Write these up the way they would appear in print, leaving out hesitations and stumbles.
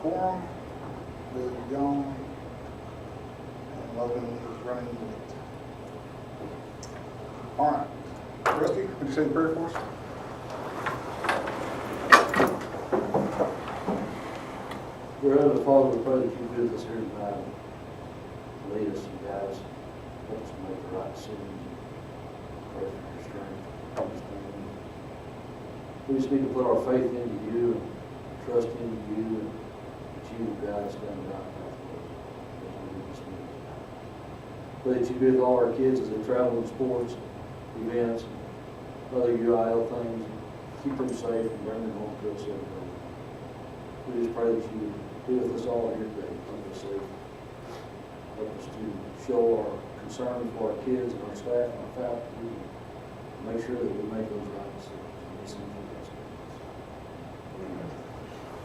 quorum. Liz is gone. And Logan is running late. All right. Rusty, would you say the prayer for us? Dear Heavenly Father, we pray that you be with us here tonight. Lead us and guide us. Help us to make the right decisions. Pray for your strength. Understanding. Please speak and put our faith into you and trust into you, and that you will guide us down the right path. Pray that you be with all our kids as they travel in sports, events, and other UIL things. Keep them safe and bring them home to us every day. We just pray that you be with us all here today. Keep us safe. Help us to show our concern for our kids and our staff and our faculty. And make sure that we make those right decisions and listen to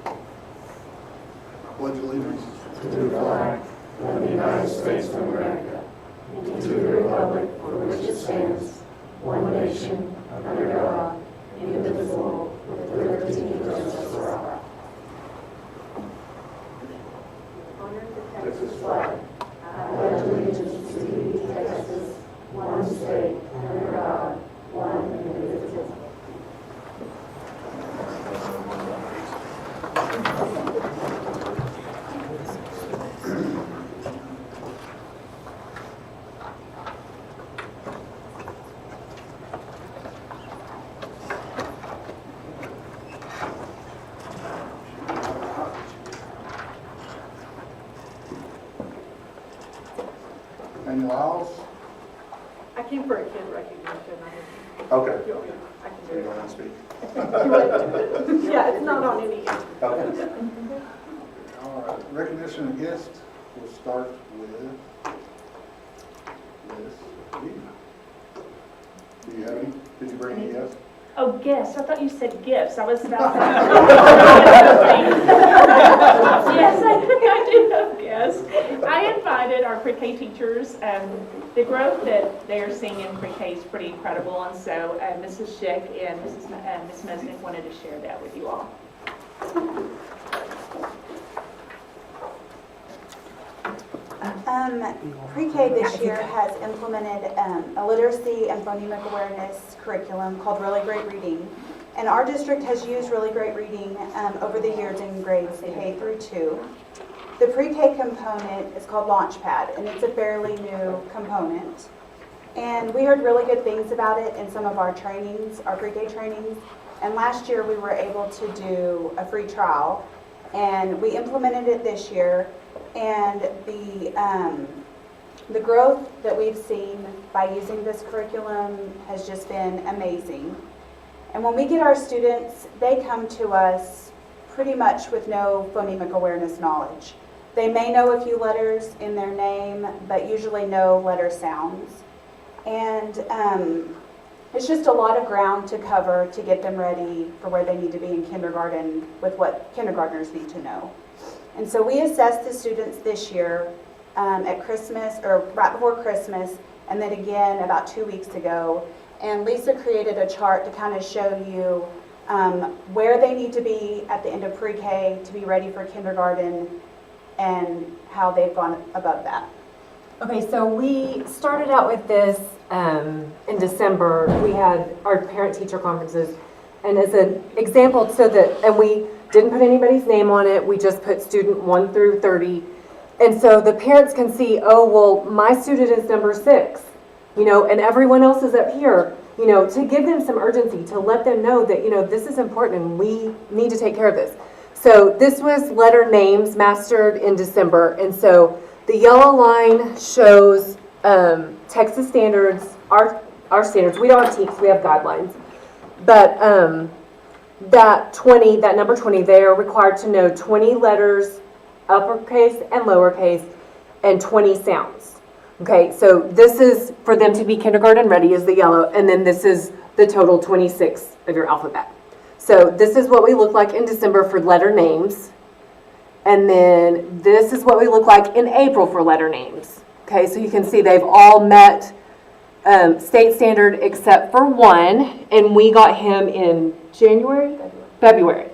those. Pledge allegiance to the flag of the United States of America, and to the republic for which it stands, one nation, under God, indivisible, with liberty and justice for all. Honor the Texas flag. I pledge allegiance to thee, Texas, one state, under God, one indivisible. Daniel Isles. I came for a kid recognition. Okay. I can So do you it. want to speak? Yeah, it's not on any. Okay. All right. Recognition of guests. We'll start with Liz. Do you have any? Did you bring any guests? Oh, gifts. I thought you said gifts. I was about to Yes, I do have guests. I invited our pre-K teachers. The growth that they are seeing in pre-K is pretty incredible, and so Mrs. Schick and Ms. Mesnick wanted to share that with you all. Pre-K this year has implemented a literacy and phonemic awareness curriculum called Really Great Reading. And our district has used Really Great Reading over the years in grades K through 2. The pre-K component is called Launchpad, and it's a fairly new component. And we heard really good things about it in some of our trainings, our pre-K trainings. And last year we were able to do a free trial, and we implemented it this year. And the growth that we've seen by using this curriculum has just been amazing. And when we get our students, they come to us pretty much with no phonemic awareness knowledge. They may know a few letters in their name, but usually no letter sounds. And it's just a lot of ground to cover to get them ready for where they need to be in kindergarten with what kindergartners need to know. And so we assessed the students this year at Christmas, or right before Christmas, and then again about 2 weeks ago. And Lisa created a chart to kind of show you where they need to be at the end of pre-K to be ready for kindergarten and how they've gone above that. Okay, so we started out with this in December. We had our parent-teacher conferences, and as an example, and we didn't put anybody's name on it. We just put student 1 through 30, and so the parents can see, oh, well, my student is number 6, and everyone else is up here, to give them some urgency, to let them know that, this is important and we need to take care of this. So this was letter names mastered in December, and so the yellow line shows Texas standards, our standards. We don't have TEKS, we have guidelines. But that number 20, they are required to know 20 letters, uppercase and lowercase, and 20 sounds. Okay, so this is for them to be kindergarten ready is the yellow, and then this is the total 26 of your alphabet. So this is what we look like in December for letter names. And then this is what we look like in April for letter names. Okay, so you can see they've all met state standard except for one, and we got him in February.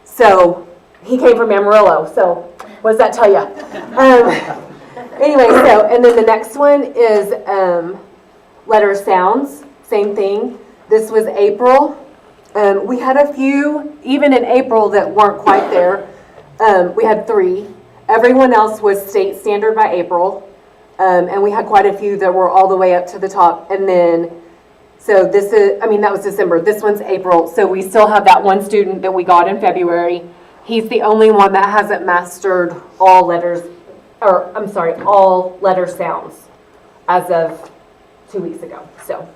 So He came from Amarillo, so what does that tell you? Anyway, so, and then the next one is letter sounds, same thing. This was April. We had a few, even in April, that weren't quite there. We had 3. Everyone else was state standard by April. And we had quite a few that were all the way up to the top. And then, so this is, that was December. This one's April. So we still have that one student that we got in February. He's the only one that hasn't mastered all letters, all letter sounds as of 2 weeks ago. So,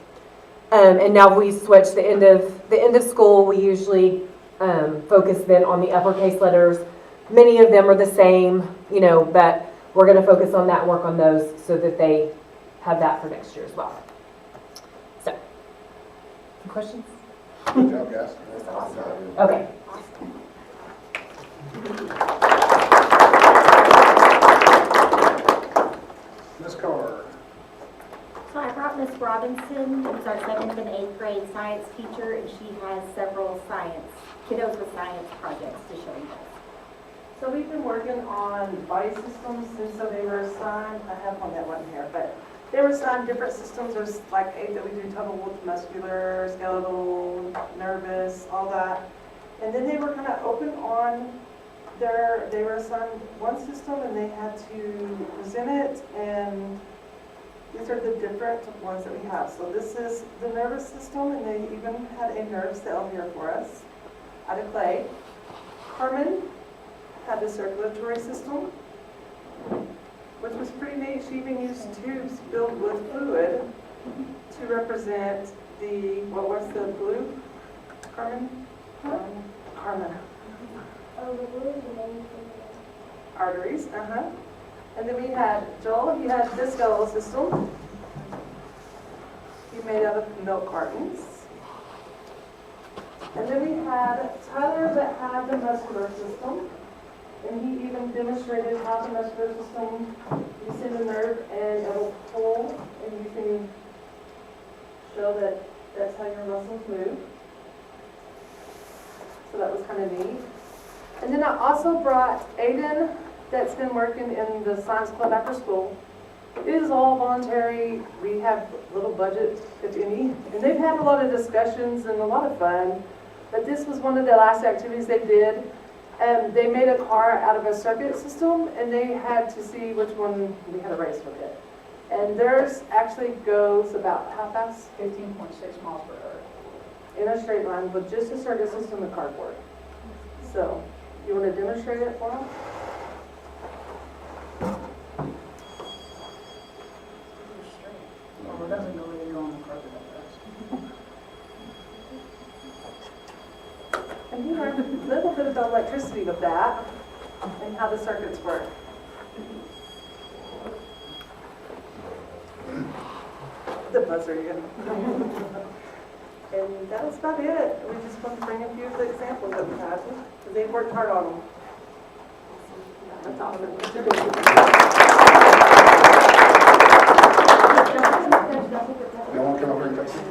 and now we switched the end of school. We usually focus then on the uppercase letters. Many of them are the same, but we're going to focus on that and work on those so that they have that for next year as well. So, questions? Good job, guys. Okay. Ms. Carr. So I brought Miss Robinson, who's our 7th and 8th grade science teacher, and she has several kiddos with science projects to show you guys. So we've been working on body systems, and so they were assigned, I have one that wasn't here, but they were assigned different systems. There's like 8 that we do: total, muscular, skeletal, nervous, all that. And then they were kind of open on they were assigned one system and they had to present it, and these are the different ones that we have. So this is the nervous system, and they even had a nerve cell here for us out of clay. Carmen had the circulatory system, which was pretty neat. She even used tubes filled with fluid to represent what's the blue, Carmen? Carmen. Oh, the blue is the main Arteries, And then we had Joel, he had the skeletal system. He made out of milk cartons. And then we had Tyler that had the muscular system. And he even demonstrated how the muscular system, you send a nerve and it'll pull, and you can show that that's how your muscles move. So that was kind of neat. And then I also brought Aiden, that's been working in the science club after school. It is all voluntary. We have little budget, if any. And they've had a lot of discussions and a lot of fun. But this was one of the last activities they did. They made a car out of a circuit system, and they had to see which one we had a race with it. And theirs actually goes about how fast? 15.6 miles per hour. In a straight line with just a circuit system and cardboard. So, you want to demonstrate it for them? Well, it doesn't go really on the carpet that fast. And you learn a little bit about electricity with that and how the circuits work. The buzzer again. And that was about it. We just want to bring a few of the examples that we had, because they've worked hard on them. That's awesome. You want to come over and take some?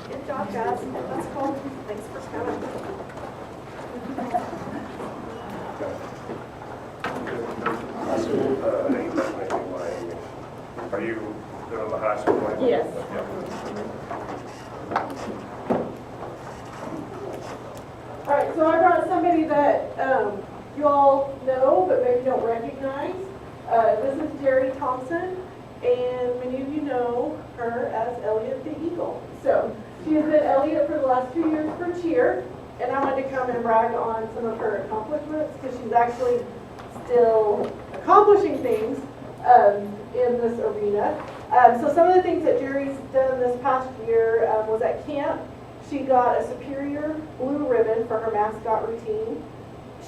Good job, guys. That's cool. Thanks for coming. High school, are you doing the high school? Right? Yes. All right, so I brought somebody that you all know, but maybe don't recognize. This is Jerry Thompson, and many of you know her as Elliot the Eagle. So she has been Elliot for the last 2 years for cheer, and I wanted to come and brag on some of her accomplishments because she's actually still accomplishing things in this arena. So some of the things that Jerry's done this past year was at camp. She got a superior blue ribbon for her mascot routine.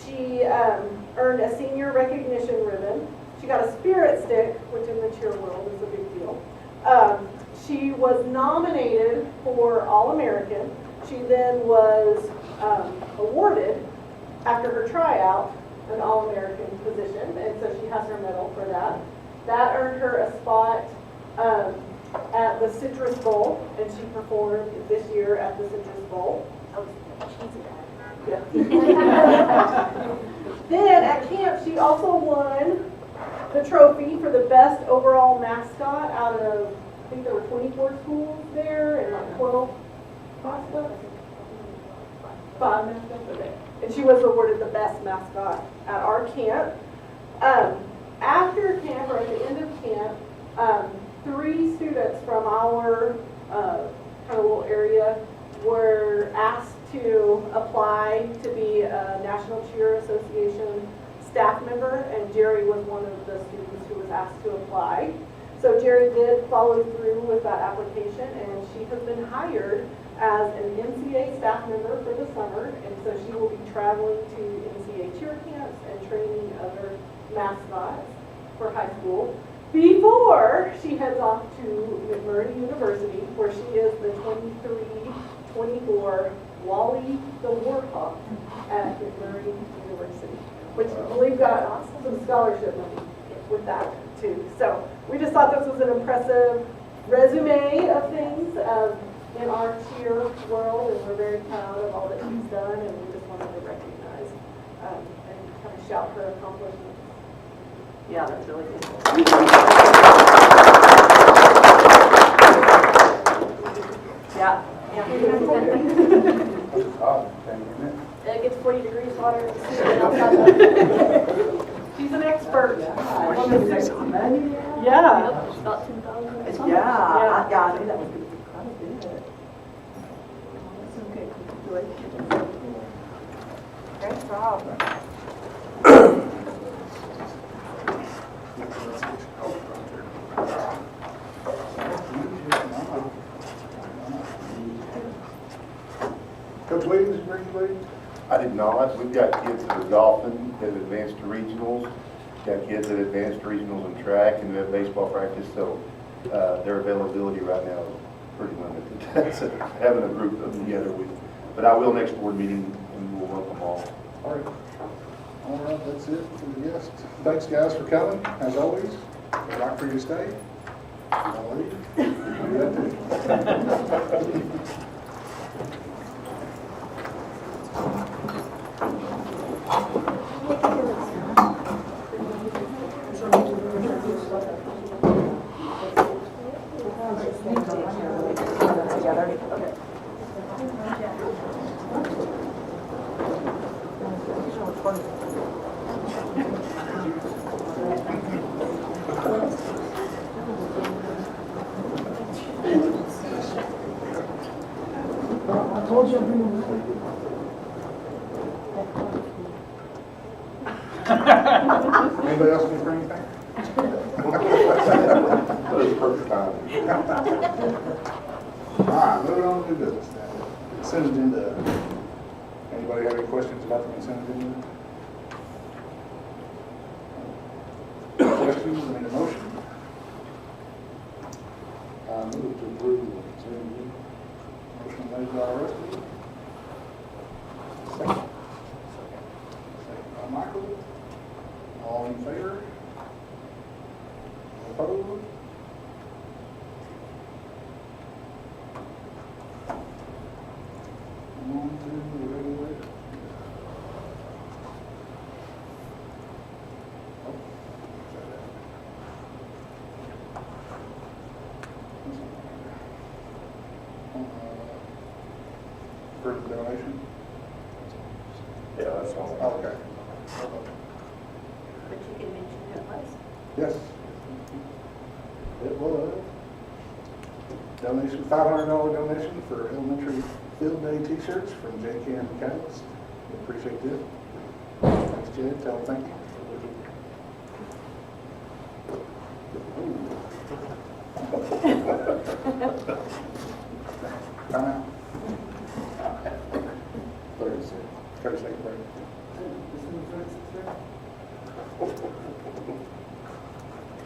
She earned a senior recognition ribbon. She got a spirit stick, which in the cheer world is a big deal. She was nominated for All-American. She then was awarded, after her tryout, an All-American position, and so she has her medal for that. That earned her a spot at the Citrus Bowl, and she performed this year at the Citrus Bowl. Yeah. Then at camp, she also won the trophy for the best overall mascot out of, I think there were 24 schools there and like 12 mascots. 5 mascots, okay. And she was awarded the best mascot at our camp. After camp, or at the end of camp, 3 students from our kind of little area were asked to apply to be a National Cheer Association staff member, and Jerry was one of the students who was asked to apply. So Jerry did follow through with that application, and she has been hired as an NCA staff member for the summer, and so she will be traveling to NCA cheer camps and training other mascots for high school before she heads off to McMurray University, where she is the 23-24 Wally the Warhawk at McMurray University, which I believe got some scholarship money with that too. So we just thought this was an impressive resume of things in our cheer world, and we're very proud of all that she's done, and we just wanted to recognize and kind of shout her accomplishments. Yeah, that's really good. Yeah. It gets 40 degrees hotter outside. She's an expert. Yeah. Yeah. About 10,000. Yeah, I knew that was going to be quite a bit. That's okay. Great job. Coach Williams, bring you Williams? I did not. We've got kids that are golfing that have advanced to regionals. Got kids that advanced to regionals in track, and we have baseball practice, so their availability right now is pretty limited. So having a group of them together, but I will next board meeting, and we'll work them all. All right. All right, that's it for the guests. Thanks, guys, for coming, as always. I'd like for you to stay. I'll leave. Do that too. Anybody else need to bring anything? That was perfect timing. All right, moving on to new business now. Consent agenda. Anybody have any questions about the consent agenda? Questions, I need a motion. I move to approve the consent agenda. Motion made by Rusty. Second. Second by Michael. All in favor? Opposed? On to the regulator. Oh, sorry. For the donation? Yeah, that's all. Okay. But you can mention who it was. Yes. It was. Donation, $500 donation for elementary field day t-shirts from J.K.M. Catalyst. We appreciate this. Thanks, Jed. Tell them thank you. Time out. 30 seconds. 30-second break.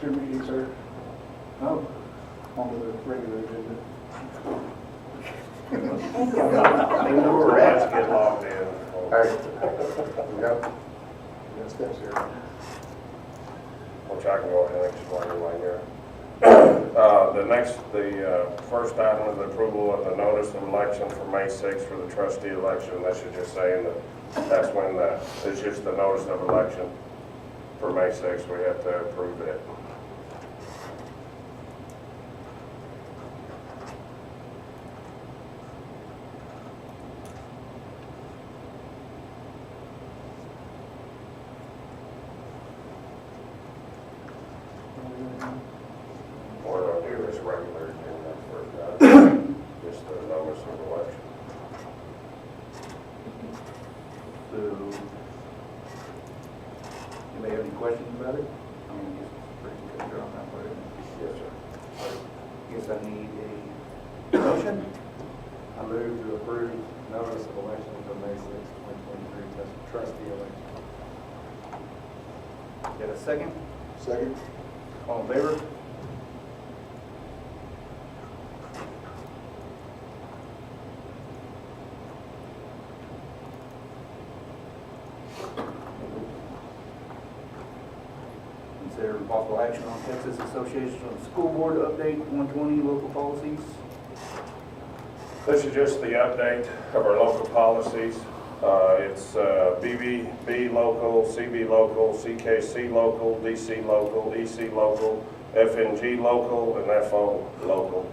Your meeting, sir. Oh, on to the regular agenda. We're at to get logged in. All right. We got steps here. Which I can go ahead and explain right here. The first item is the approval of the notice of election for May 6th for the trustee election. That should just say that's when it's just the notice of election for May 6th. We have to approve it. What I'll do is regular agenda first, just the notice of election. So, anybody have any questions about it? I mean, it's pretty good on that part, isn't it? Yes, sir. Guess I need a motion. I move to approve notice of election for May 6th, 2023, trustee election. Get a second? Second? All in favor? Consider possible action on Texas Association of School Board update 120 local policies. This is just the update of our local policies. It's BBB local, CB local, CKC local, DC local, EC local, FNG local, and FO local.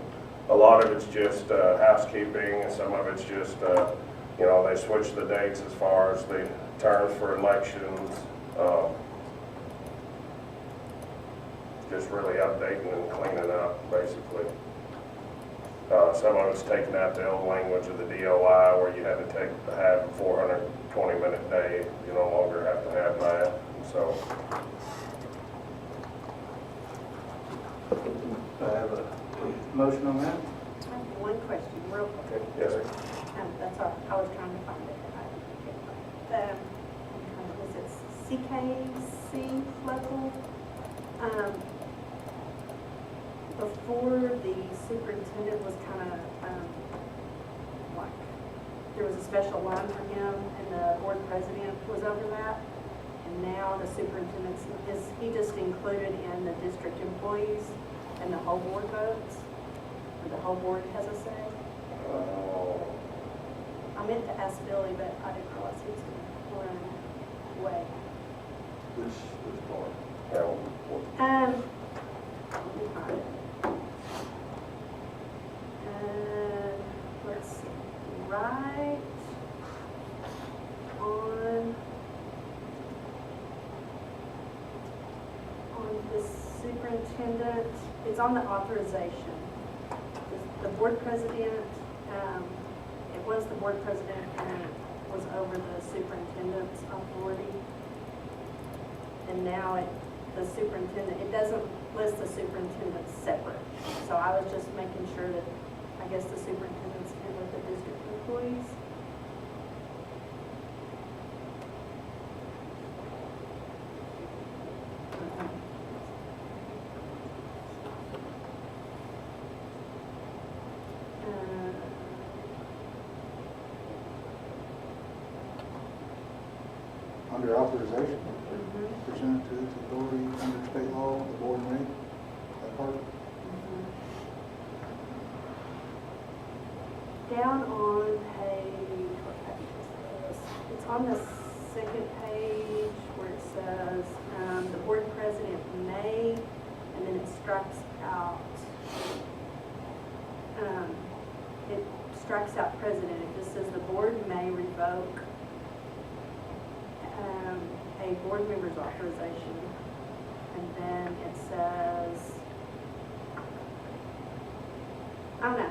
A lot of it's just housekeeping, and some of it's just, they switch the dates as far as the terms for elections. Just really updating and cleaning up, basically. Some of it's taking out the old language of the DOI where you had to have a 420-minute day. You no longer have to have that. So I have a motion on that. I have one question, real quick. yes, sir. That's all, I was trying to find it. Is it CKC local? Before the superintendent was kind of, like, there was a special line for him and the board president was over that. And now the superintendent he just included in the district employees and the whole board votes? Or the whole board has a say? I meant to ask Billy, but I didn't realize he was going to run away. Which part? Yeah, Let me find it. Let's see, right on the superintendent, it's on the authorization. The board president, it was the board president and it was over the superintendent's authority. And now the superintendent, it doesn't list the superintendent separate. So I was just making sure that, I guess the superintendent's in with the district employees. Under authorization, pursuant to its authority under state law, the board may, that part? Down on page, what page is this? It's on the second page where it says, the board president may, and then it strikes out, it strikes out president. It just says the board may revoke a board member's authorization. And then it says, I don't know,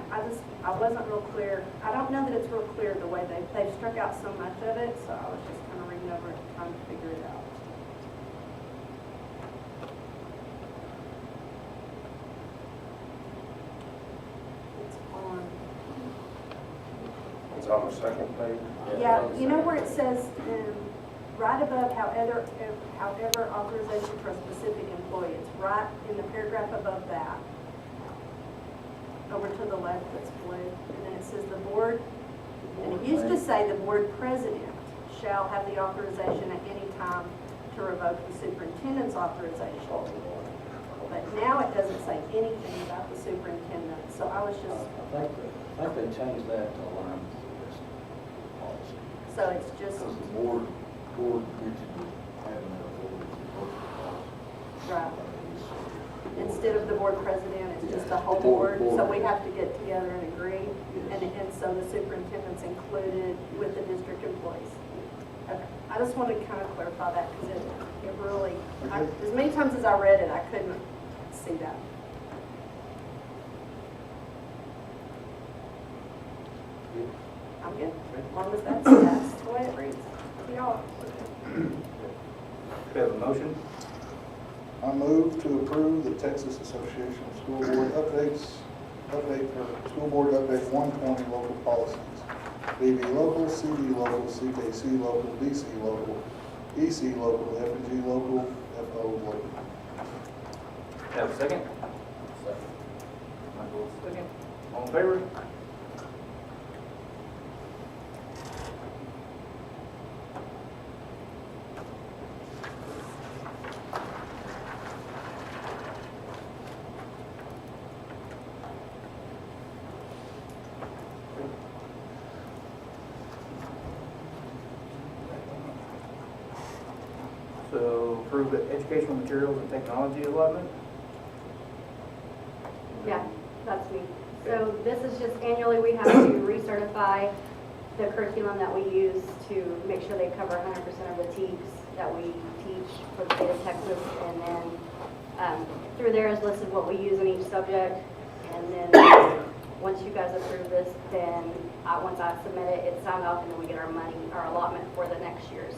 I wasn't real clear. I don't know that it's real clear the way they've struck out so much of it, so I was just kind of reading over it, trying to figure it out. it's on the second page. Yeah, you know where it says, right above however authorization for a specific employee. It's right in the paragraph above that. Over to the left, that's blue. And then it says the board, and it used to say the board president shall have the authorization at any time to revoke the superintendent's authorization. But now it doesn't say anything about the superintendent, so I was just, I think they changed that to align with this policy. so it's just, Because the board mentioned having that authority to vote for policy. right. Instead of the board president, it's just a whole board, so we have to get together and agree. And so the superintendent's included with the district employees. Okay, I just wanted to kind of clarify that because it really, as many times as I read it, I couldn't see that. I'm good, as long as that's the way it reads. Y'all. We have a motion. I move to approve the Texas Association of School Board update for School Board Update 120 local policies. BB local, CB local, CKC local, DC local, EC local, F&G local, FO local. Have a second? Second. Michael, second. All in favor? So approve the educational materials and technology allotment? Yeah, that's me. So this is just annually, we have to recertify the curriculum that we use to make sure they cover 100% of the TEKS that we teach for the state of Texas. And then through there is listed what we use in each subject. And then once you guys approve this, then once I submit it, it's signed off and then we get our money, our allotment for the next year's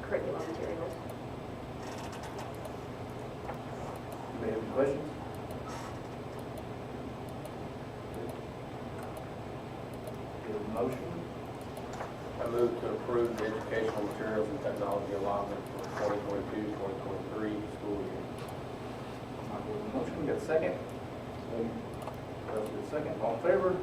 curriculum materials. Anybody have any questions? Give a motion. I move to approve the educational materials and technology allotment for 2022-2023 school year. Michael with a motion, got a second? Russ with a second, all in favor?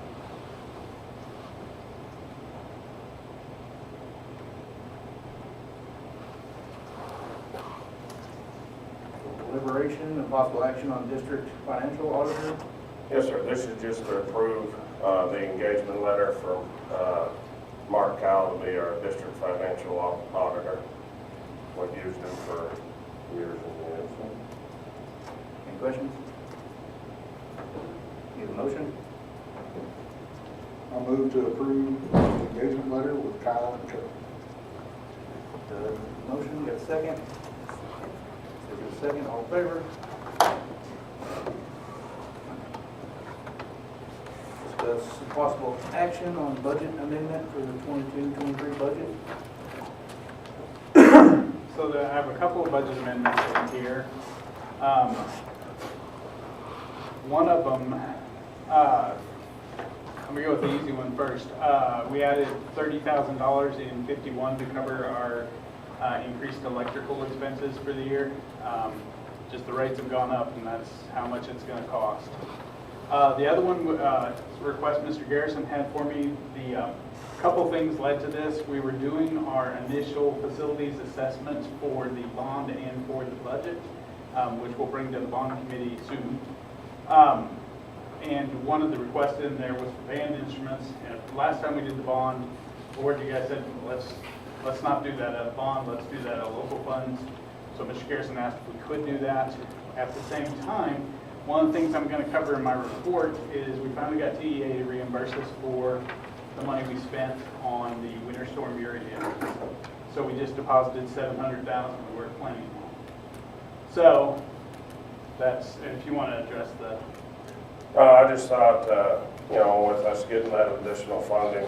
Deliberation and possible action on district financial auditor. Yes, sir. This is just to approve the engagement letter from Mark Cowell to be our district financial auditor. We've used him for years and years. Any questions? Need a motion? I move to approve the engagement letter with Kyle and Co. Motion, got a second? Give a second, all in favor? Discuss possible action on budget amendment for the 22-23 budget. So I have a couple of budget amendments in here. One of them, I'm gonna go with the easy one first. We added $30,000 in 51 to cover our increased electrical expenses for the year. Just the rates have gone up and that's how much it's gonna cost. The other one is a request Mr. Garrison had for me. The couple things led to this. We were doing our initial facilities assessments for the bond and for the budget, which we'll bring to the bond committee soon. And one of the requests in there was for band instruments. And last time we did the bond, board, you guys said, let's not do that at a bond, let's do that out of local funds. So Mr. Garrison asked if we could do that. At the same time, one of the things I'm going to cover in my report is we finally got TEA to reimburse us for the money we spent on the Winter Storm Uri damage. So we just deposited $700,000 we weren't planning on. So that's, if you want to address the. I just thought, with us getting that additional funding,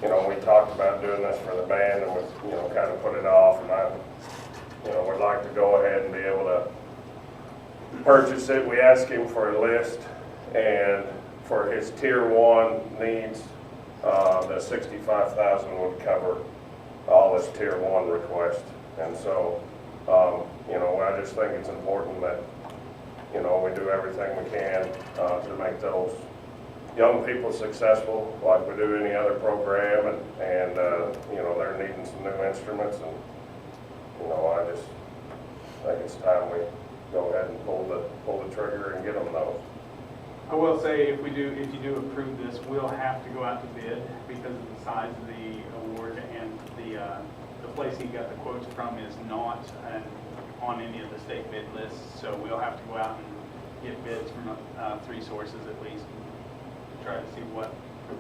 we talked about doing this for the band and we, kind of put it off, and I, would like to go ahead and be able to purchase it. We asked him for a list, and for his tier 1 needs, the $65,000 would cover all as tier 1 request. And so, you know, I just think it's important that, you know, we do everything we can to make those young people successful like we do any other program, and you know, they're needing some new instruments, and, you know, I just think it's time we go ahead and pull the trigger and get them those. I will say, if you do approve this, we'll have to go out to bid because of the size of the award, and the place he got the quotes from is not on any of the state bid lists, so we'll have to go out and get bids from 3 sources at least, and try to see where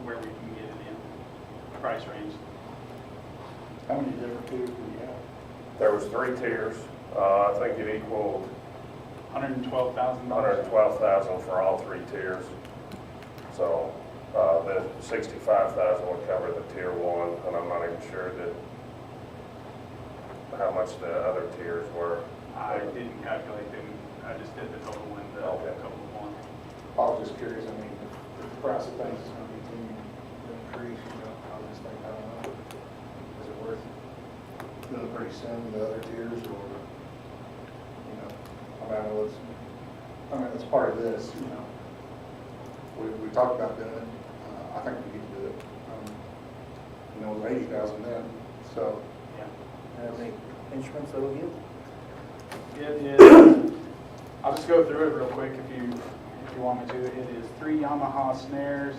we can get it in price range. How many different tiers do you have? There was 3 tiers. I think it equaled $112,000. $112,000 for all 3 tiers. So the $65,000 would cover the tier 1, and I'm not even sure how much the other tiers were. I didn't calculate them, I just did the total in the couple of one. I was just curious, I mean, if the price of things is gonna continue to increase, you know, I was just thinking, I don't know, is it worth doing it pretty soon, the other tiers, or, you know, it's part of this, you know. We talked about doing it, I think we need to do it, you know, with 80,000 then, so. Yeah. How many instruments that'll give? It is, I'll just go through it real quick if you want me to. It is 3 Yamaha snares,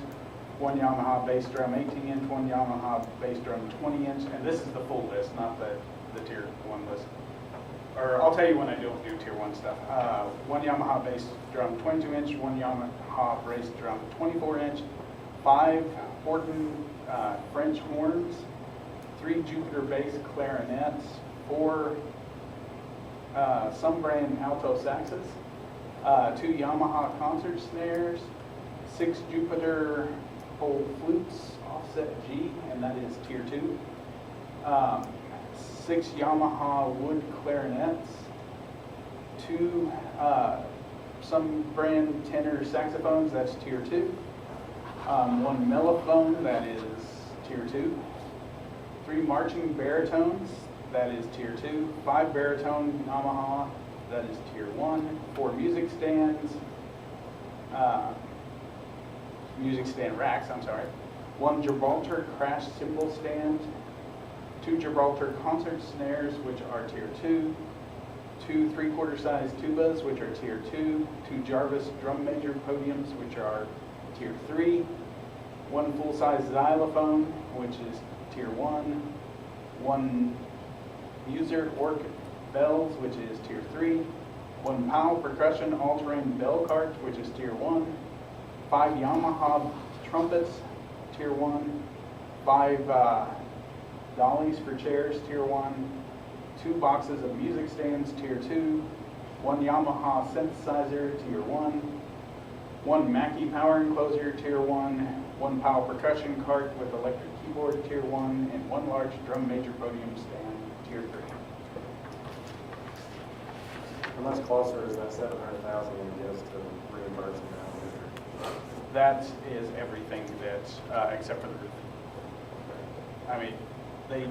1 Yamaha bass drum 18-inch, 1 Yamaha bass drum 20-inch, and this is the full list, not the tier 1 list. Or I'll tell you when I don't do tier 1 stuff. 1 Yamaha bass drum 22-inch, 1 Yamaha bass drum 24-inch, 5 Horton French horns, 3 Jupiter bass clarinets, 4 some brand alto saxes, 2 Yamaha concert snares, 6 Jupiter whole flutes, offset G, and that is tier 2, 6 Yamaha wood clarinets, 2 some brand tenor saxophones, that's tier 2, 1 mellophone, that is tier 2, 3 marching baritones, that is tier 2, 5 baritone Yamaha, that is tier 1, 4 music stands, music stand racks, I'm sorry, 1 Gibraltar crash cymbal stand, 2 Gibraltar concert snares, which are tier 2, 2 3/4 size tubas, which are tier 2, 2 Jarvis drum major podiums, which are tier 3, 1 full-size xylophone, which is tier 1, 1 User Orc bells, which is tier 3, 1 Powell percussion all-terrain bell cart, which is tier 1, 5 Yamaha trumpets, tier 1, 5 dollies for chairs, tier 1, 2 boxes of music stands, tier 2, 1 Yamaha synthesizer, tier 1, 1 Mackie power enclosure, tier 1, 1 Powell percussion cart with electric keyboard, tier 1, and 1 large drum major podium stand, tier 3. How much closer is that 700,000 we just to reimbursing now? That is everything that, except for the roof. I mean,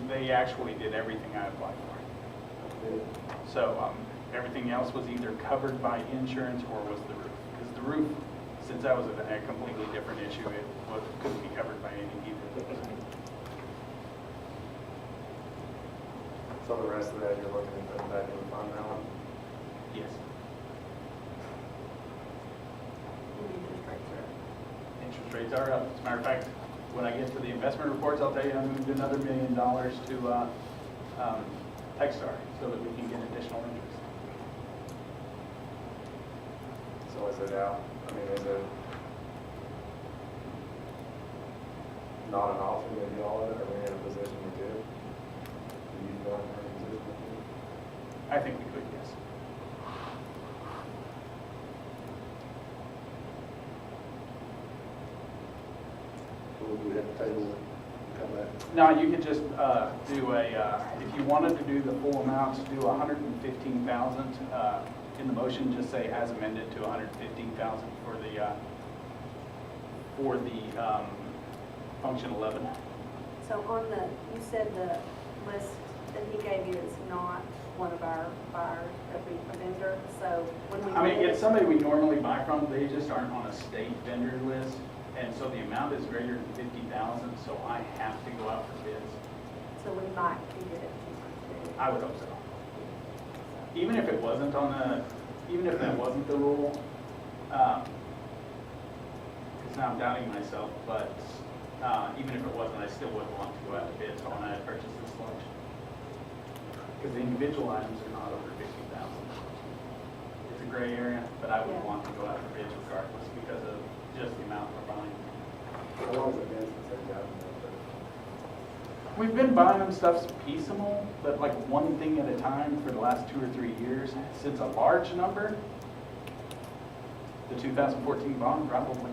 they actually did everything I applied for. So everything else was either covered by insurance or was the roof. Because the roof, since that was a completely different issue, couldn't be covered by any either. So the rest of that you're looking at putting back in the fund balance? Yes. Interest rates are up. As a matter of fact, when I get to the investment reports, I'll tell you I moved another $1 million to Techstar so that we can get additional interest. So is it out? I mean, is it not an option to do all of it? Are we in a position to do? Do you feel like we're in a position to do? I think we could, yes. Or we have to table it and come back? Now, you could just do if you wanted to do the full amount, do 115,000 in the motion, just say as amended to 115,000 for the function 11. So on you said the list I mean, it's somebody we normally buy from, they just aren't on a state vendor list, and so the amount is greater than 50,000, so I have to go out for bids. So we might could get it cheaper too. I would hope so. Even if it wasn't on the, even if that wasn't the rule, because now I'm doubting myself, but even if it wasn't, I still would want to go out to bid on a purchase this large. Because the individual items are not over 50,000. It's a gray area, but I would want to go out for bids regardless because of just the amount we're buying. How long has it been since they've gotten that? We've been buying them stuff piecemeal, but like one thing at a time for the last 2 or 3 years. Since a large number, the 2014 bond probably.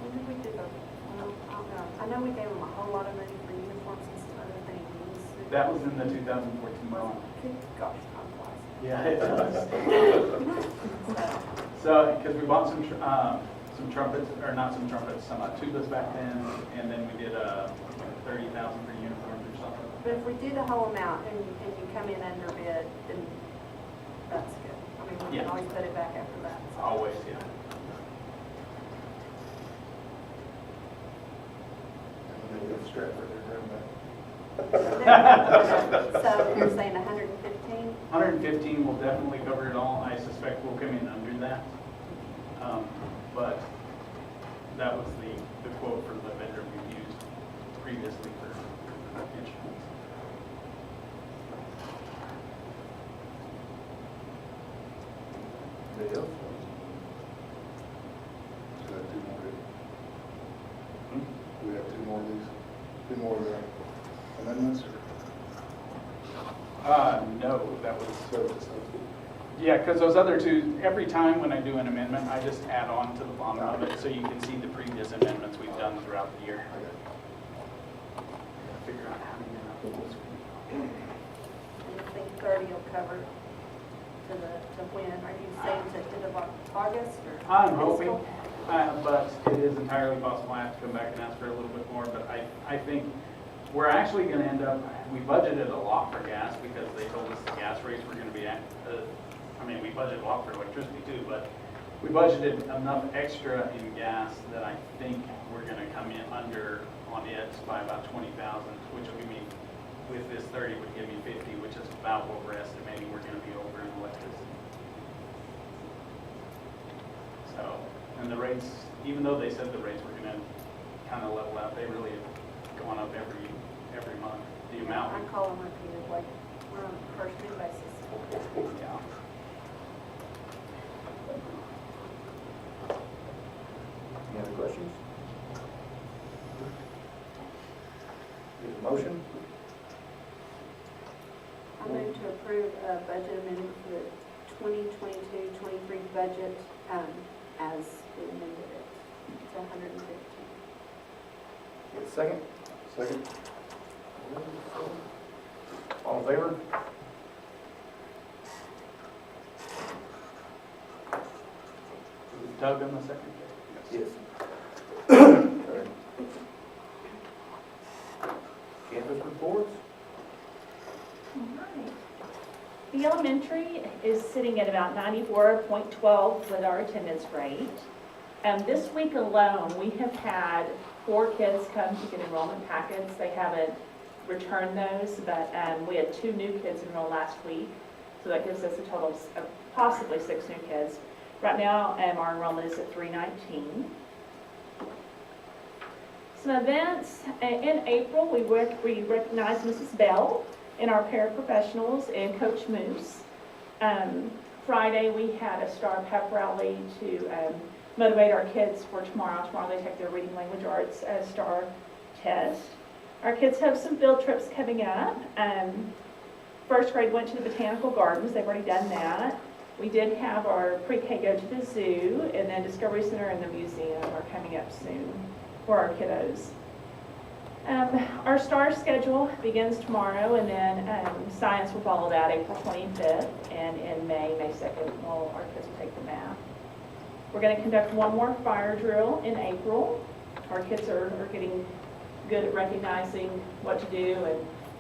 When did we do those? Well, I don't know. I know we gave them a whole lot of money for uniforms and some other things. That was in the 2014 bond. Good gosh, time flies. Yeah, it does. So, because we bought some trumpets, or not some trumpets, some tubas back then, and then we did 30,000 for uniforms or something. But if we do the whole amount and you come in under bid, then that's good. I mean, we Yeah. can always put it back after that. Always, yeah. And then get Stratford to bring back. So you're saying 115? 115 will definitely cover it all. I suspect we'll come in under that. But that was the quote from the vendor we've used previously for instruments. Anybody else? So we have 2 more. We have 2 more of these, 2 more amendments or? No, that was, Services. yeah, because those other 2, every time when I do an amendment, I just add on to the bottom of it so you can see the previous amendments we've done throughout the year. Figure out how to get out of this. And you think 30 will cover to when? Are you saying to end of August or? I'm hoping, fiscal? but it is entirely possible I have to come back and ask for a little bit more, but I think we're actually going to end up, we budgeted a lot for gas because they told us the gas rates were going to be at, I mean, we budgeted a lot for electricity too, but we budgeted enough extra in gas that I think we're going to come in under on it by about 20,000, which would give me, with this 30 would give me 50, which is about what we're estimating we're going to be over in electricity. So, and the rates, even though they said the rates were going to kind of level out, they really have gone up every month. The amount. I call them repeated, like we're on a first name basis. Yeah. Any other questions? Need a motion? I move to approve a budget amendment for the 2022-23 budget as we amended it to 115. Get a second? Second? All in favor? Doug on the second? Yes. Campus reports? Alright. The elementary is sitting at about 94.12 with our attendance rate. This week alone, we have had 4 kids come to get enrollment packets. They haven't returned those, but we had 2 new kids enroll last week. So that gives us a total of possibly 6 new kids. Right now, our enrollment is at 319. Some events, in April, we recognized Mrs. Bell and our paraprofessionals and Coach Moose. Friday, we had a STAR pep rally to motivate our kids for tomorrow. Tomorrow they take their reading language arts STAR test. Our kids have some field trips coming up. First grade went to the Botanical Gardens. They've already done that. We did have our pre-K go to the zoo, and then Discovery Center and the museum are coming up soon for our kiddos. Our STAR schedule begins tomorrow, and then science will follow that April 25th, and in May 2nd, our kids will take the math. We're going to conduct one more fire drill in April. Our kids are getting good at recognizing what to do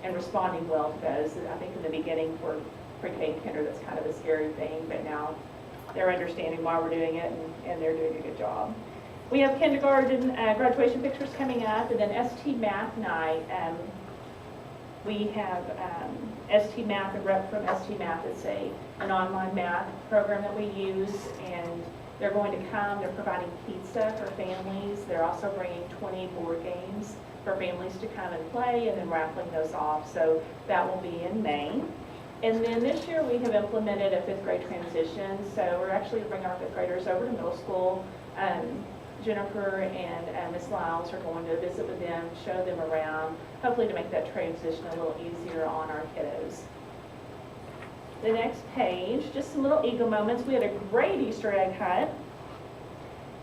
and responding well to those. I think in the beginning for pre-K and kinder, that's kind of a scary thing, but now they're understanding why we're doing it, and they're doing a good job. We have kindergarten graduation pictures coming up, and then ST Math Night. We have ST Math, a rep from ST Math. It's an online math program that we use, and they're going to come. They're providing pizza for families. They're also bringing 20 board games for families to come and play, and then raffling those off. So that will be in May. And then this year we have implemented a 5th grade transition. So we're actually bringing our 5th graders over to middle school. Jennifer and Ms. Lyles are going to visit with them, show them around, hopefully to make that transition a little easier on our kiddos. The next page, just some little Eagle moments. We had a great Easter egg hunt.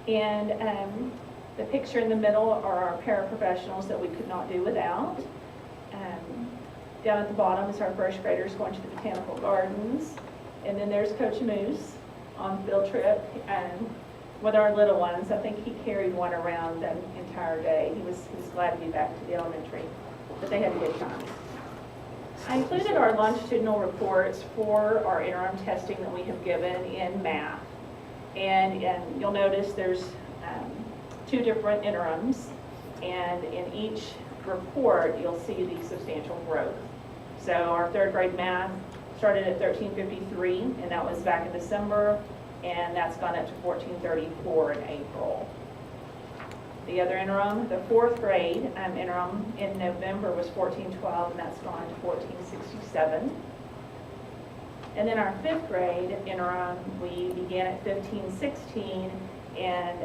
And the picture in the middle are our paraprofessionals that we could not do without. Down at the bottom is our first graders going to the botanical gardens. And then there's Coach Moose on field trip with our little ones. I think he carried one around the entire day. He was glad to be back to the elementary, but they had a good time. I included our longitudinal reports for our interim testing that we have given in math. And you'll notice there's 2 different interims, and in each report you'll see the substantial growth. So our 3rd grade math started at 1353, and that was back in December, and that's gone up to 1434 in April. The other interim, the 4th grade interim in November was 1412, and that's gone to 1467. And then our 5th grade interim, we began at 1516, and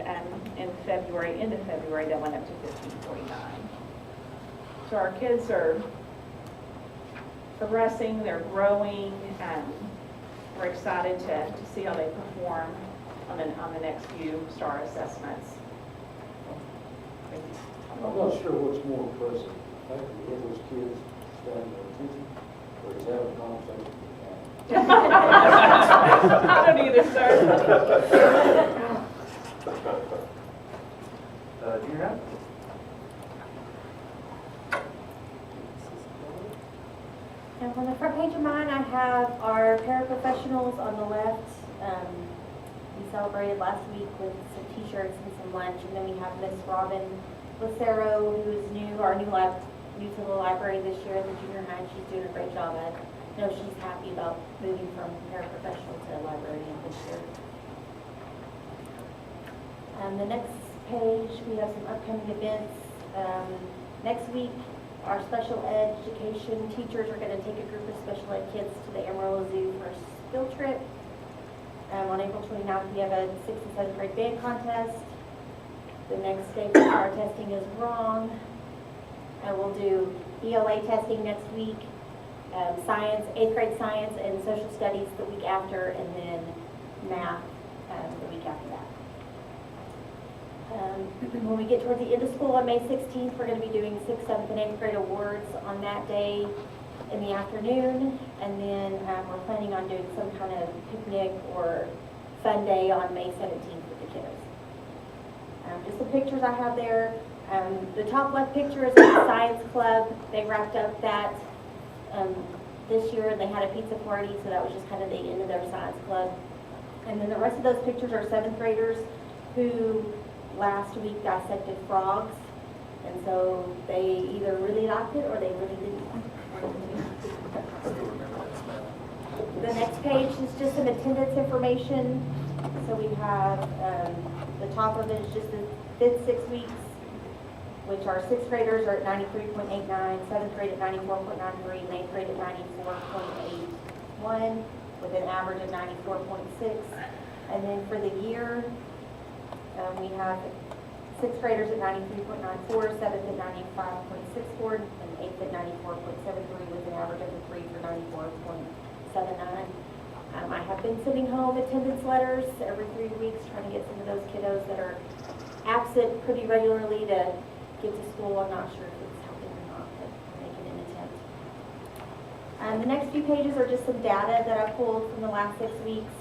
in February, end of February, that went up to 1549. So our kids are progressing, they're growing, and we're excited to see how they perform on the next few STAR assessments. I'm not sure what's more impressive, the fact that we have those kids standing their attention, or just having a conversation with them. I don't either, sir. Junior high? And on the front page of mine, I have our paraprofessionals on the left. We celebrated last week with some t-shirts and some lunch, and then we have Miss Robin Lucero, who is new to the library this year at the junior high. She's doing a great job. I know she's happy about moving from paraprofessional to librarian this year. The next page, we have some upcoming events. Next week, our special education teachers are going to take a group of special ed kids to the Amarillo Zoo for a field trip. On April 29th, we have a 6th and 7th grade band contest. The next day for our testing is wrong. We'll do ELA testing next week, science, 8th grade science and social studies the week after, and then math the week after that. When we get towards the end of school on May 16th, we're going to be doing 6th, 7th, and 8th grade awards on that day in the afternoon, and then we're planning on doing some kind of picnic or fun day on May 17th with the kiddos. Just the pictures I have there. The top left picture is the Science Club. They wrapped up that this year, and they had a pizza party, so that was just kind of the end of their Science Club. And then the rest of those pictures are 7th graders who last week dissected frogs, and so they either really liked it or they really didn't. The next page is just some attendance information. So we have the top of it is just the 5th 6 weeks, which our 6th graders are at 93.89, 7th grade at 94.93, and 8th grade at 94.81, with an average of 94.6. And then for the year, we have 6th graders at 93.94, 7th at 95.64, and 8th at 94.73, with an average of a 3 for 94.79. I have been sending home attendance letters every 3 weeks, trying to get some of those kiddos that are absent pretty regularly to get to school. I'm not sure if it's helping or not, but I'm making an attempt. The next few pages are just some data that I pulled from the last 6 weeks.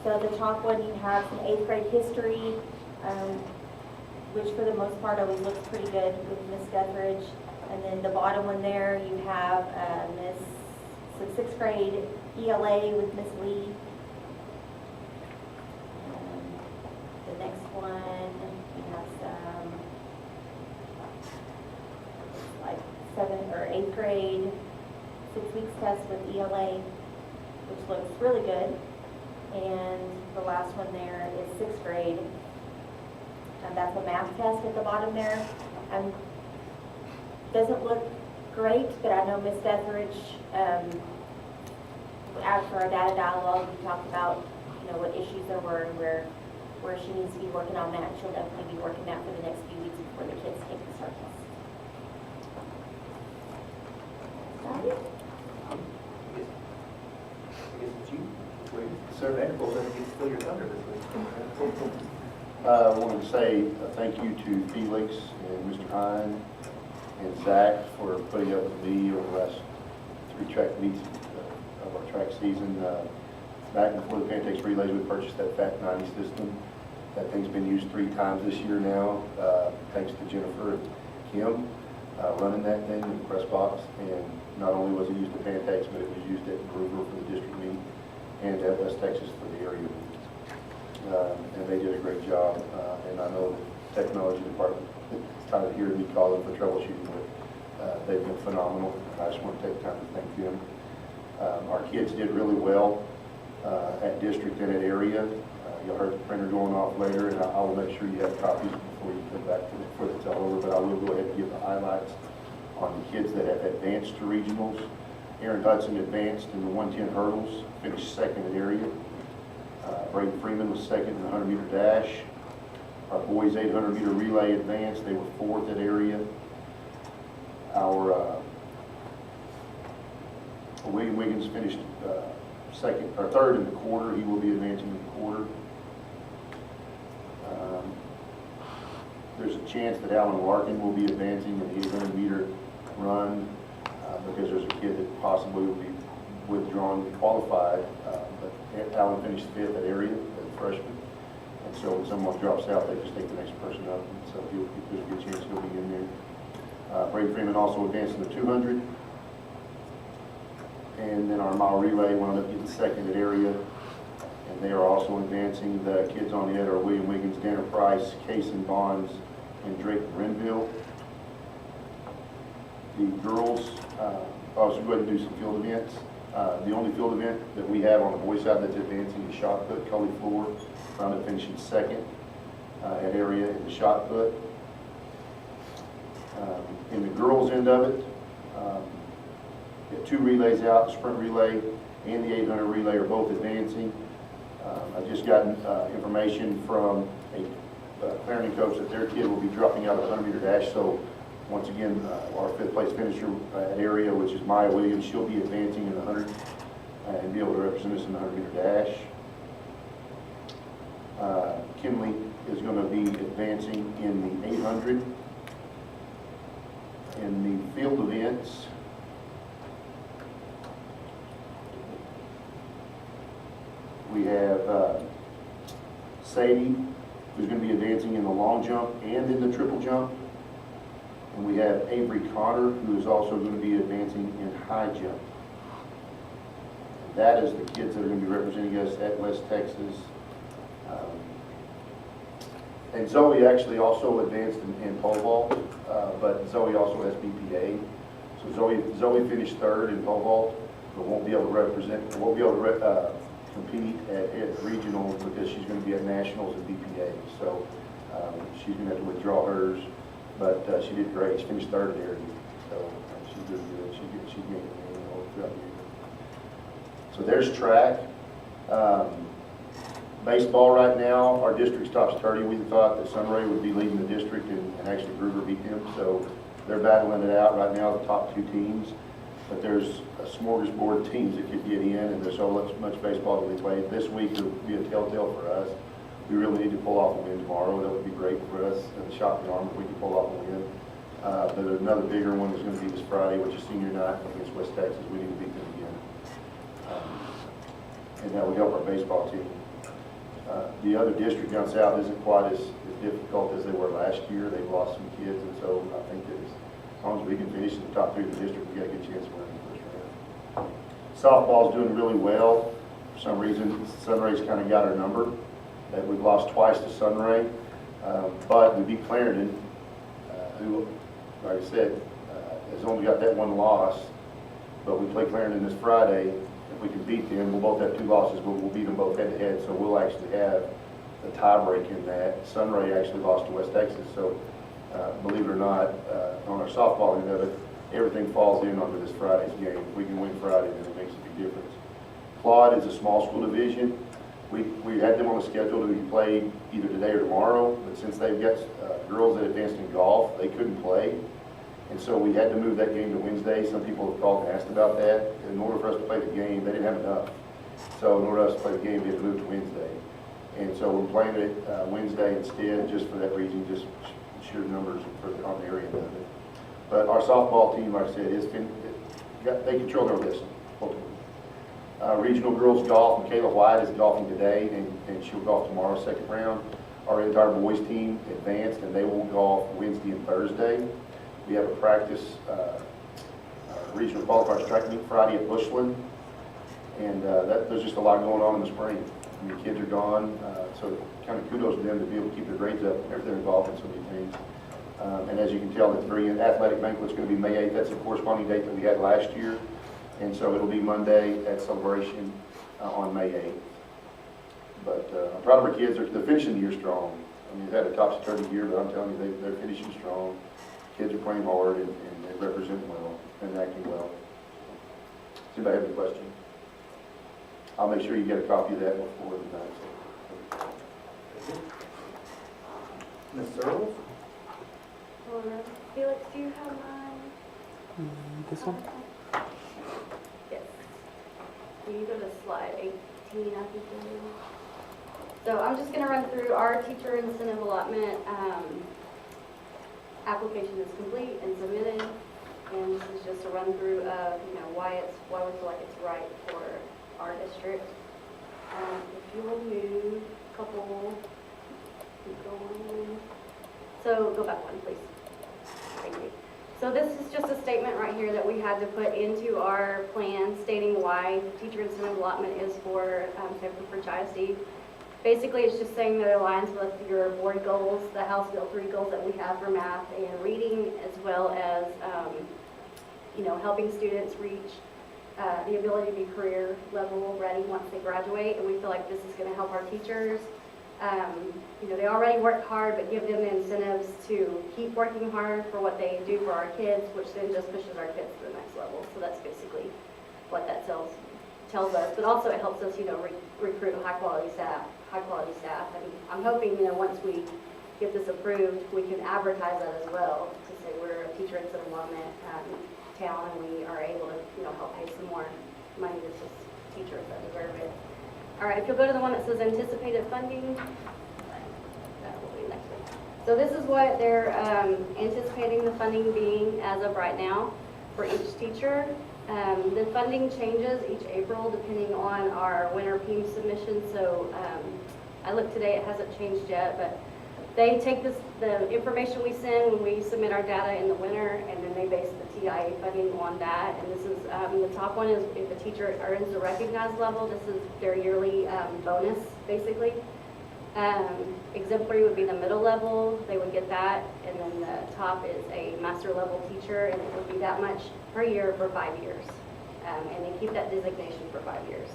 So the top one, you have some 8th grade history, which for the most part always looks pretty good with Miss Guthridge. And then the bottom one there, you have Miss So sixth grade ELA with Miss Lee. The next one, we have some, like 7th or 8th grade, 6 weeks test with ELA, which looks really good. And the last one there is 6th grade. And that's a math test at the bottom there. Doesn't look great, but I know Miss Etheridge, after our data dialogue, we talked about, what issues there were and where she needs to be working on that. She'll definitely be working that for the next few weeks before the kids take the start test. Sir Vanderbilt doesn't get to steal your thunder this week. I wanted to say thank you to Felix and Mr. Hine and Zach for putting up with me over the last 3 track meets of our track season. Back before the Pantex Relays, we purchased that FAT 90 system. That thing's been used 3 times this year now, thanks to Jennifer and Kim running that thing in the press box. And not only was it used at Pantex, but it was used at Gruber for the district meet and at West Texas for the area meet. And they did a great job. And I know the technology department is tired of hearing me call them for troubleshooting, but they've been phenomenal. I just want to take time to thank them. Our kids did really well at district and at area. You'll heard the printer going off later, and I will make sure you have copies before you come back for the tell over, but I will go ahead and give the highlights on the kids that have advanced to regionals. Aaron Hudson advanced in the 110 hurdles, finished 2nd at area. Braden Freeman was 2nd in the 100-meter dash. Our boys 800-meter relay advanced, they were 4th at area. Our William Wiggins finished 2nd or 3rd in the quarter. He will be advancing in the quarter. There's a chance that Alan Larkin will be advancing in the 800-meter run because there's a kid that possibly will be withdrawn qualified. But Alan finished 5th at area as a freshman. And so when someone drops out, they just take the next person up. And so there's a good chance he'll be in there. Braden Freeman also advanced in the 200. And then our mile relay wound up getting 2nd at area. And they are also advancing. The kids on the end are William Wiggins, Danner Price, Cason Bonds, and Drake Renville. The girls, also go ahead and do some field events. The only field event that we have on the boys' side that's advancing is shot put. Cully Floor wound up finishing 2nd at area in the shot put. In the girls' end of it, we have 2 relays out, the sprint relay and the 800 relay are both advancing. I've just gotten information from a Clarendon coach that their kid will be dropping out of the 100-meter dash. So once again, our 5th place finisher at area, which is Maya Williams, she'll be advancing in the 100 and be able to represent us in the 100-meter dash. Kinley is going to be advancing in the 800. In the field events, we have Sadie, who's going to be advancing in the long jump and in the triple jump. And we have Avery Connor, who is also going to be advancing in high jump. And that is the kids that are going to be representing us at West Texas. And Zoe actually also advanced in pole vault, but Zoe also has BPA. So Zoe finished 3rd in pole vault, but won't be able to compete at regionals because she's going to be at nationals in BPA. So she's going to have to withdraw hers, but she did great. She finished 3rd at area, so she's doing good. She's getting all throughout the year. So there's track. Baseball right now, our district's tops 30. We thought that Sunray would be leading the district, and actually Gruber beat them. So they're battling it out right now, the top 2 teams. But there's a smorgasbord of teams that could get in, and there's so much baseball to be played. This week will be a telltale for us. We really need to pull off a win tomorrow. That would be great for us and the shot in the arm if we can pull off a win. But another bigger one is going to be this Friday, which is senior night against West Texas. We need to beat them again. And that will help our baseball team. The other district down south isn't quite as difficult as they were last year. They've lost some kids, and so I think that as long as we can finish in the top 3 of the district, we got a good chance of winning the first round. Softball's doing really well. For some reason, Sunray's kind of got our number. We've lost twice to Sunray, but we beat Clarendon, who, like I said, has only got that one loss. But we play Clarendon this Friday. If we can beat them, we'll both have 2 losses, but we'll beat them both head-to-head, so we'll actually have the tie-break in that. Sunray actually lost to West Texas, so believe it or not, on our softball end of it, everything falls in onto this Friday's game. If we can win Friday, then it makes a big difference. Claude is a small school division. We had them on the schedule to be played either today or tomorrow, but since they've got girls that advanced in golf, they couldn't play. And so we had to move that game to Wednesday. Some people have called and asked about that. In order for us to play the game, they didn't have enough. So in order for us to play the game, we had to move to Wednesday. And so we're playing it Wednesday instead, just for that reason, just sheer numbers on the area of it. But our softball team, like I said, they control their destiny. Regional girls golf, Michaela White is golfing today, and she'll golf tomorrow, second round. Our entire boys team advanced, and they will golf Wednesday and Thursday. We have a practice regional qualifiers track meet Friday at Bushland, and there's just a lot going on in the spring. I mean, kids are gone, so kind of kudos to them to be able to keep their grades up after they're involved in so many things. And as you can tell, the very athletic banquet's going to be May 8th. That's a corresponding date that we had last year. And so it'll be Monday at Celebration on May 8th. But I'm proud of our kids. They're finishing the year strong. I mean, they've had a topsy-turvy year, but I'm telling you, they're finishing strong. Kids are playing hard, and they represent well and acting well. Does anybody have any questions? I'll make sure you get a copy of that before the night. Ms. Searles? Felix, do you have mine? This one? Yes. Will you go to slide 18, I think it is. So I'm just going to run through our teacher incentive allotment. Application is complete and submitted, and this is just a run through of, why we feel like it's right for our district. If you will move a couple, keep going. So go back one, please. Thank you. So this is just a statement right here that we had to put into our plan stating why teacher incentive allotment is for Sanford French ISD. Basically, it's just saying that it aligns with your board goals, the House Bill 3 goals that we have for math and reading, as well as, helping students reach the ability to be career level ready once they graduate. And we feel like this is going to help our teachers. They already work hard, but give them the incentives to keep working hard for what they do for our kids, which then just pushes our kids to the next level. So that's basically what that tells us. But also it helps us, recruit high quality staff. And I'm hoping, once we get this approved, we can advertise that as well to say we're a teacher incentive allotment town, and we are able to, help pay some more money to just teachers that deserve it. All right, if you'll go to the one that says anticipated funding, that will be next week. So this is what they're anticipating the funding being as of right now for each teacher. The funding changes each April depending on our winter PEIMS submission. So I looked today, it hasn't changed yet, but they take the information we send when we submit our data in the winter, and then they base the TIA funding on that. And this is, the top one is if a teacher earns the recognized level, this is their yearly bonus, basically. Exemplary would be the middle level, they would get that, and then the top is a master level teacher, and it would be that much per year for 5 years. And they keep that designation for 5 years.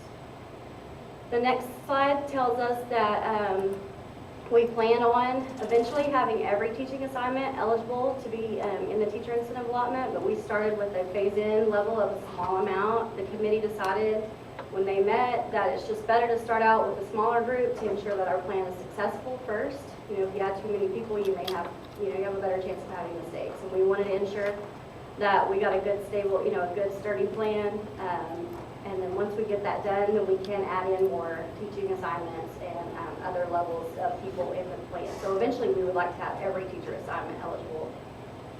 The next slide tells us that we plan on eventually having every teaching assignment eligible to be in the teacher incentive allotment, but we started with a phase-in level of a small amount. The committee decided when they met that it's just better to start out with a smaller group to ensure that our plan is successful first. If you have too many people, you may have, you have a better chance of having mistakes. And we wanted to ensure that we got a good stable, a good sturdy plan. And then once we get that done, then we can add in more teaching assignments and other levels of people in the plan. So eventually we would like to have every teacher assignment eligible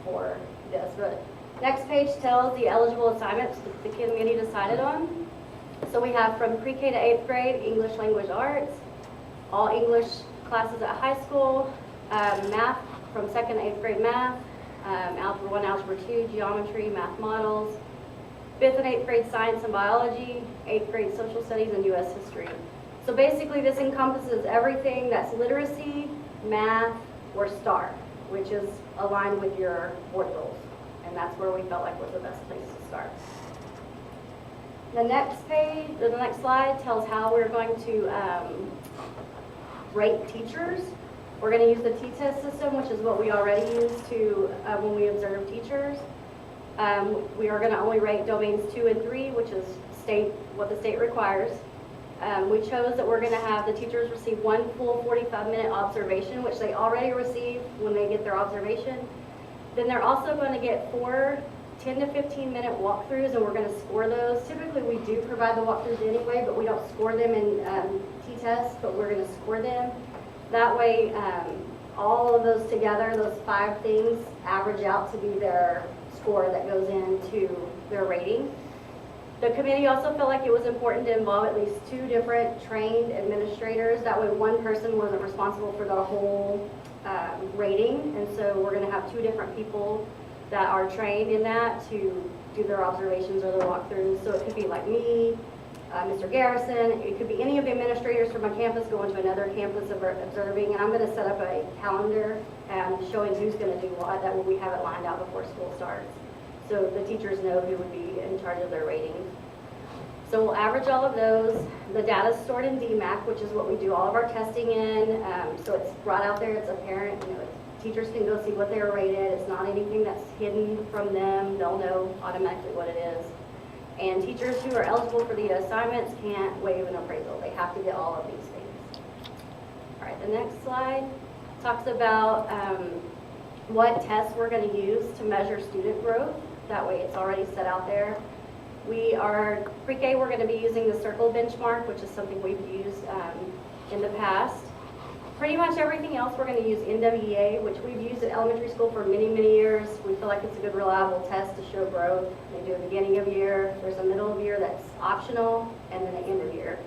for this. But next page tells the eligible assignments the committee decided on. So we have from pre-K to 8th grade, English Language Arts, all English classes at high school, math from 2nd to 8th grade math, Algebra 1, Algebra 2, geometry, math models, 5th and 8th grade science and biology, 8th grade social studies, and US history. So basically, this encompasses everything that's literacy, math, or STAR, which is aligned with your board goals. And that's where we felt like was the best place to start. The next page, or the next slide, tells how we're going to rate teachers. We're going to use the T-test system, which is what we already use to when we observe teachers. We are going to only rate domains 2 and 3, which is what the state requires. We chose that we're going to have the teachers receive one full 45-minute observation, which they already receive when they get their observation. Then they're also going to get 4 10 to 15-minute walkthroughs, and we're going to score those. Typically, we do provide the walkthroughs anyway, but we don't score them in T-tests, but we're going to score them. That way, all of those together, those 5 things, average out to be their score that goes into their rating. The committee also felt like it was important to involve at least 2 different trained administrators. That way one person wasn't responsible for the whole rating. And so we're going to have 2 different people that are trained in that to do their observations or their walkthroughs. So it could be like me, Mr. Garrison. It could be any of the administrators from a campus going to another campus observing. And I'm going to set up a calendar showing who's going to do what. That way we have it lined out before school starts, so the teachers know who would be in charge of their ratings. So we'll average all of those. The data is stored in DMAC, which is what we do all of our testing in. So it's brought out there, it's apparent, teachers can go see what they're rated. It's not anything that's hidden from them. They'll know automatically what it is. And teachers who are eligible for the assignments can't waive an appraisal. They have to get all of these things. All right, the next slide talks about what tests we're going to use to measure student growth. That way it's already set out there. We are, pre-K, we're going to be using the Circle benchmark, which is something we've used in the past. Pretty much everything else we're going to use NWEA, which we've used at elementary school for many, many years. We feel like it's a good, reliable test to show growth. They do a beginning of year, there's a middle of year that's optional, and then an end of year.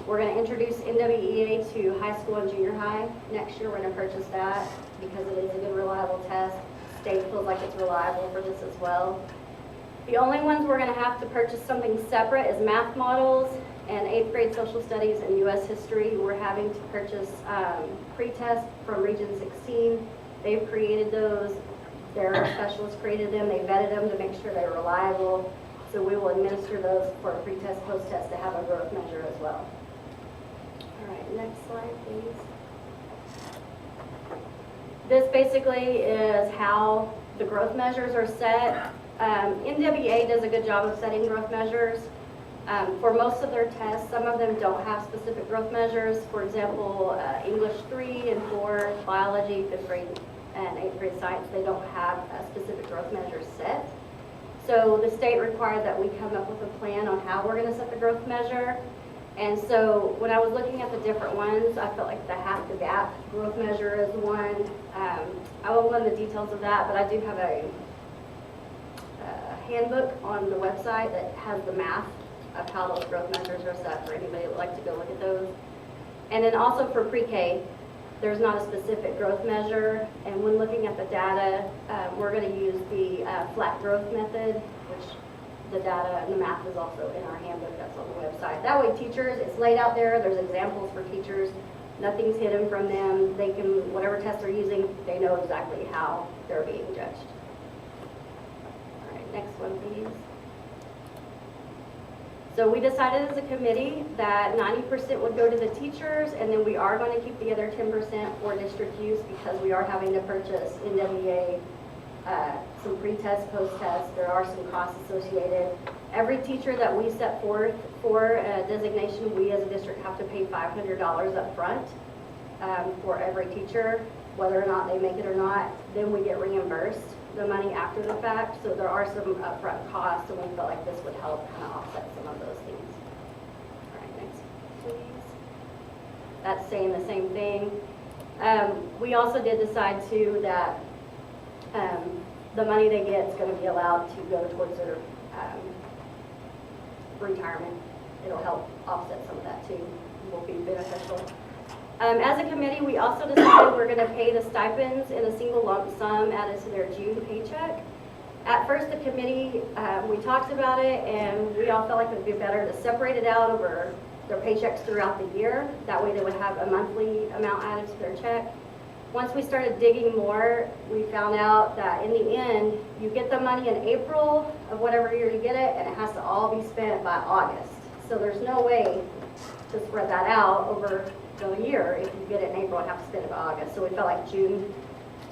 We're going to introduce NWEA to high school and junior high. Next year we're going to purchase that because it is a good, reliable test. State feels like it's reliable for this as well. The only ones we're going to have to purchase something separate is math models and 8th grade social studies and US history. We're having to purchase pre-tests from Region 16. They've created those. Their specialists created them. They vetted them to make sure they're reliable. So we will administer those for a pre-test, post-test to have a growth measure as well. All right, next slide, please. This basically is how the growth measures are set. NWEA does a good job of setting growth measures. For most of their tests, some of them don't have specific growth measures. For example, English 3 and 4, biology, 5th grade and 8th grade science, they don't have a specific growth measure set. So the state required that we come up with a plan on how we're going to set the growth measure. And so when I was looking at the different ones, I felt like the half the gap growth measure is one. I won't go into the details of that, but I do have a handbook on the website that has the math of how those growth measures are set for anybody that would like to go look at those. And then also for pre-K, there's not a specific growth measure. And when looking at the data, we're going to use the flat growth method, which the data and the math is also in our handbook that's on the website. That way teachers, it's laid out there, there's examples for teachers, nothing's hidden from them. They can, whatever test they're using, they know exactly how they're being judged. All right, next one please. So we decided as a committee that 90% would go to the teachers, and then we are going to keep the other 10% for district use because we are having to purchase NWEA, some pre-test, post-test. There are some costs associated. Every teacher that we set forth for a designation, we as a district have to pay $500 up front for every teacher, whether or not they make it or not. Then we get reimbursed the money after the fact. So there are some upfront costs, and we felt like this would help kind of offset some of those things. All right, next please. That's saying the same thing. We also did decide too that the money they get is going to be allowed to go towards their retirement. It'll help offset some of that too. It will be beneficial. As a committee, we also decided we're going to pay the stipends in a single lump sum added to their June paycheck. At first, the committee, we talked about it, and we all felt like it would be better to separate it out over their paychecks throughout the year. That way they would have a monthly amount added to their check. Once we started digging more, we found out that in the end, you get the money in April of whatever year you get it, and it has to all be spent by August. So there's no way to spread that out over the year. If you get it in April and have to spend it by August. So we felt like June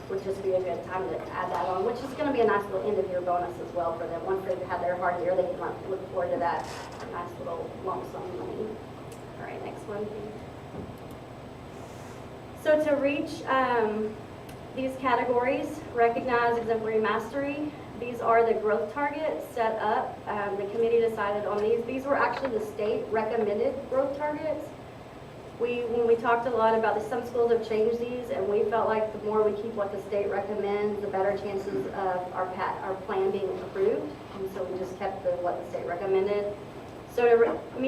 would just be a good time to add that on, which is going to be a nice little end of year bonus as well for them. Once they've had their hard year, they can look forward to that nice little lump sum money. All right, next one, please. So to reach these categories, recognize exemplary mastery. These are the growth targets set up. The committee decided on these. These were actually the state recommended growth targets. When we talked a lot about this, some schools have changed these, and we felt like the more we keep what the state recommends, the better chances of our plan being approved. And so we just kept what the state recommended. So to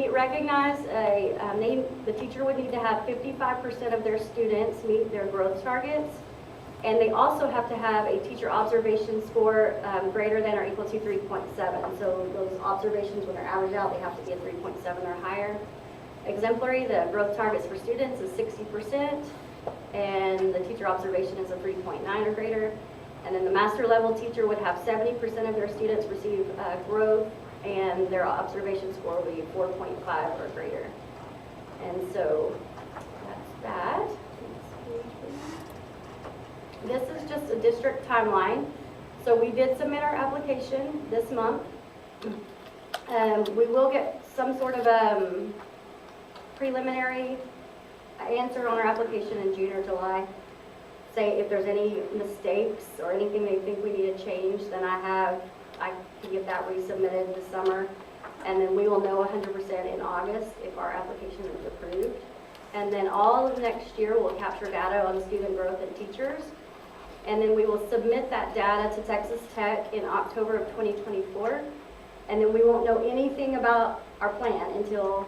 recognize, the teacher would need to have 55% of their students meet their growth targets. And they also have to have a teacher observation score greater than or equal to 3.7. So those observations, when they're averaged out, they have to be a 3.7 or higher. Exemplary, the growth targets for students is 60%, and the teacher observation is a 3.9 or greater. And then the master level teacher would have 70% of their students receive growth, and their observation score would be 4.5 or greater. And so that's that. This is just a district timeline. So we did submit our application this month. We will get some sort of preliminary answer on our application in June or July. Say if there's any mistakes or anything they think we need to change, then I can get that resubmitted this summer. And then we will know 100% in August if our application is approved. And then all of next year we'll capture data on student growth and teachers. And then we will submit that data to Texas Tech in October of 2024. And then we won't know anything about our plan until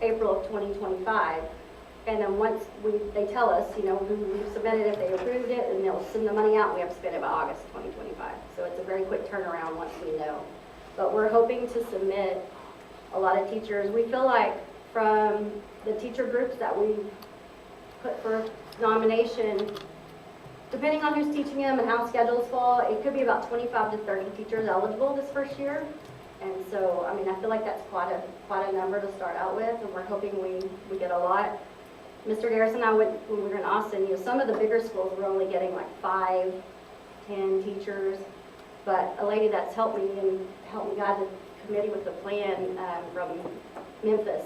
April of 2025. And then once they tell us, who we submitted, if they approved it, and they'll send the money out, and we have to spend it by August 2025. So it's a very quick turnaround once we know. But we're hoping to submit a lot of teachers. We feel like from the teacher groups that we put for nomination, depending on who's teaching them and how schedules fall, it could be about 25 to 30 teachers eligible this first year. And so, I feel like that's quite a number to start out with, and we're hoping we get a lot. Mr. Garrison and I when we were in Austin, some of the bigger schools were only getting like 5, 10 teachers, but a lady that's helped me guide the committee with the plan from Memphis,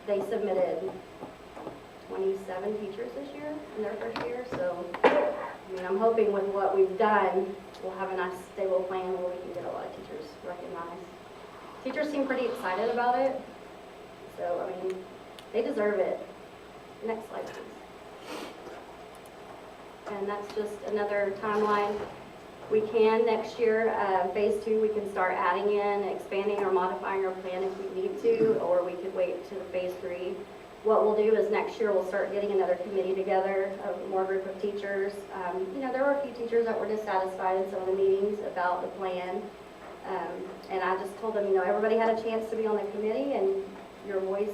they submitted 27 teachers this year in their first year. So, I'm hoping with what we've done, we'll have a nice stable plan where we can get a lot of teachers recognized. Teachers seem pretty excited about it. So, they deserve it. Next slide, please. And that's just another timeline. We can next year, phase 2, we can start adding in, expanding or modifying our plan if we need to, or we could wait to the phase 3. What we'll do is next year we'll start getting another committee together, a more group of teachers. There were a few teachers that were dissatisfied in some of the meetings about the plan. And I just told them, everybody had a chance to be on the committee, and your voice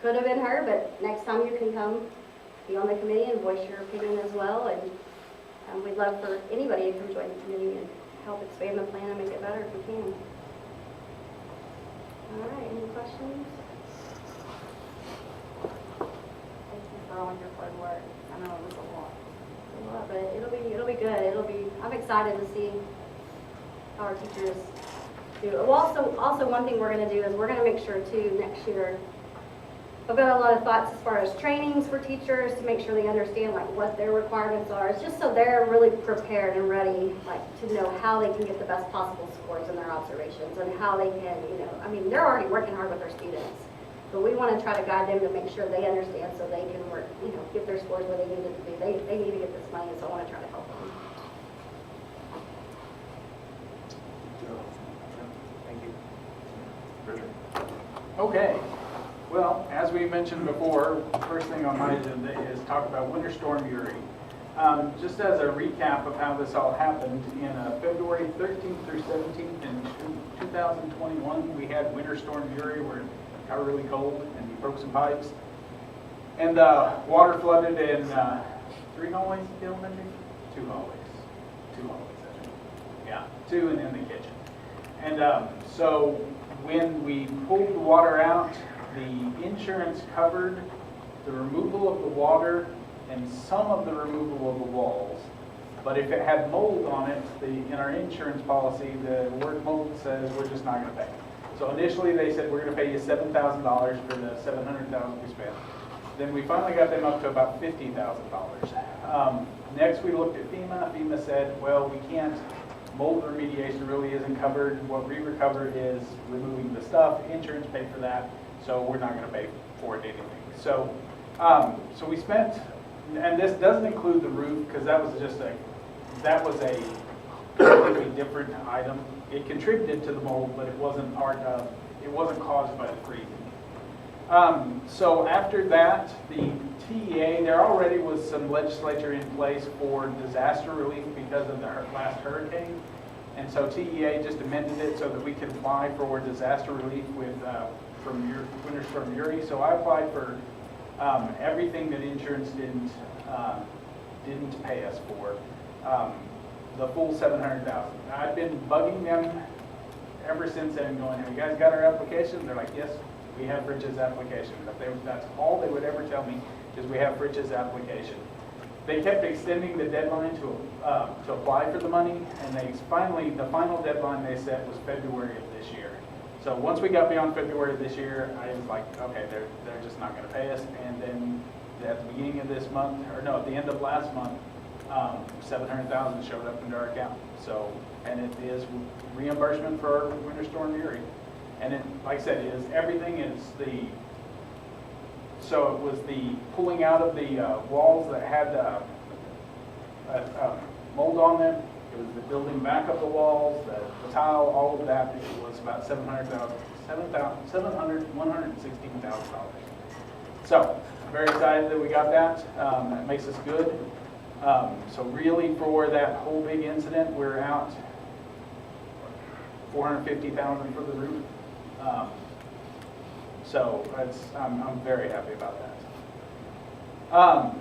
could have been heard, but next time you can come be on the committee and voice your opinion as well. And we'd love for anybody to come join the committee and help expand the plan and make it better if we can. All right, any questions? Thank you for all your hard work. I know it was a lot, but it'll be good. I'm excited to see how our teachers do. Well, also one thing we're going to do is we're going to make sure too next year. I've got a lot of thoughts as far as trainings for teachers to make sure they understand what their requirements are. It's just so they're really prepared and ready to know how they can get the best possible scores in their observations and how they can, they're already working hard with their students. But we want to try to guide them to make sure they understand so they can work, get their scores where they need it to be. They need to get this money, so I want to try to help them. Thank you. Richard. Okay. Well, as we mentioned before, first thing on my agenda is talk about Winter Storm Uri. Just as a recap of how this all happened, in February 13th through 17th in 2021, we had Winter Storm Uri where it got really cold and we broke some pipes. And water flooded in 3 hallways at the elementary? 2 hallways. 2 hallways, I think. Yeah, 2 and then the kitchen. And so when we pulled the water out, the insurance covered the removal of the water and some of the removal of the walls. But if it had mold on it, in our insurance policy, the word mold says we're just not going to pay. So initially they said we're going to pay you $7,000 for the $700,000 we spent. Then we finally got them up to about $50,000. Next we looked at FEMA. FEMA said, well, we can't. Mold remediation really isn't covered. What we recover is removing the stuff. Insurance paid for that, so we're not going to pay for it anything. So, so we spent, and this doesn't include the roof because that was a completely different item. It contributed to the mold, but it wasn't caused by the freezing. So after that, the TEA, there already was some legislature in place for disaster relief because of the last hurricane. And so TEA just amended it so that we could apply for disaster relief from Winter Storm Uri. So I applied for everything that insurance didn't pay us for, the full $700,000. I've been bugging them ever since then, going, have you guys got our application? They're like, yes, we have Rich's application. That's all they would ever tell me is we have Rich's application. They kept extending the deadline to apply for the money, and the final deadline they set was February of this year. So once we got beyond February of this year, I was like, okay, they're just not going to pay us. And then at the beginning of this month, or no, at the end of last month, $700,000 showed up into our account. So, and it is reimbursement for Winter Storm Uri. And it, like I said, it is everything. So it was the pulling out of the walls that had mold on them. It was the building back of the walls, the tile, all of that. It was about $116,000. So I'm very excited that we got that. That makes us good. So really, for that whole big incident, we're out $450,000 for the roof. So I'm very happy about that.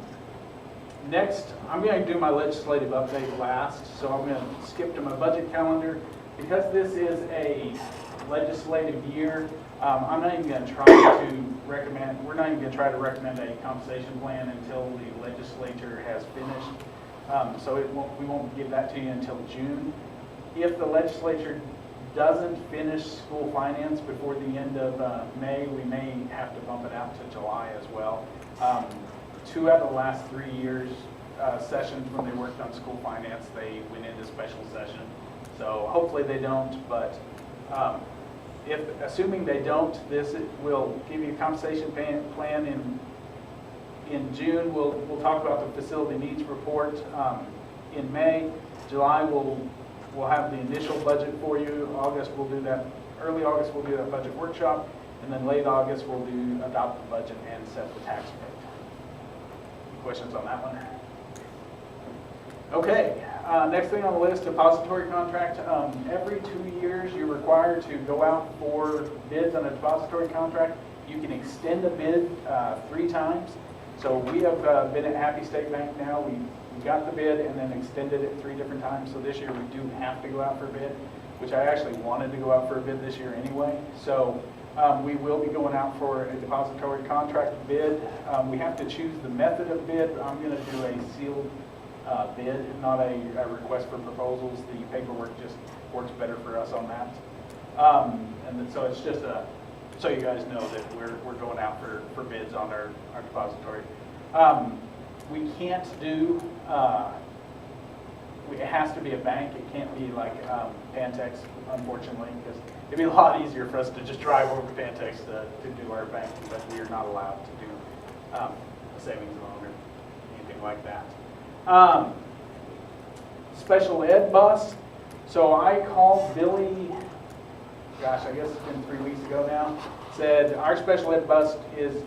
Next, I'm going to do my legislative update last, so I'm going to skip to my budget calendar. Because this is a legislative year, I'm not even going to try to recommend, we're not even going to try to recommend a compensation plan until the legislature has finished. So we won't give that to you until June. If the legislature doesn't finish school finance before the end of May, we may have to bump it out to July as well. 2 out of the last 3 years sessions when they worked on school finance, they went into special session. So hopefully they don't, but assuming they don't, this will give you a compensation plan in June. We'll talk about the facility needs report in May. July we'll have the initial budget for you. August we'll do that. Early August we'll do that budget workshop, and then late August we'll adopt the budget and set the tax rate. Any questions on that one? Okay. Next thing on the list, depository contract. Every 2 years you're required to go out for bids on a depository contract. You can extend a bid 3 times. So we have been at Happy State Bank now. We got the bid and then extended it 3 different times. So this year we do have to go out for a bid, which I actually wanted to go out for a bid this year anyway. So we will be going out for a depository contract bid. We have to choose the method of bid. I'm going to do a sealed bid, not a request for proposals. The paperwork just works better for us on that. And then, so it's just so you guys know that we're going out for bids on our depository. We can't do, it has to be a bank. It can't be like Pantex, unfortunately, because it'd be a lot easier for us to just drive over to Pantex to do our banking, but we are not allowed to do a savings loan or anything like that. Special ed bus. So I called Billy, gosh, I guess it's been 3 weeks ago now, said our special ed bus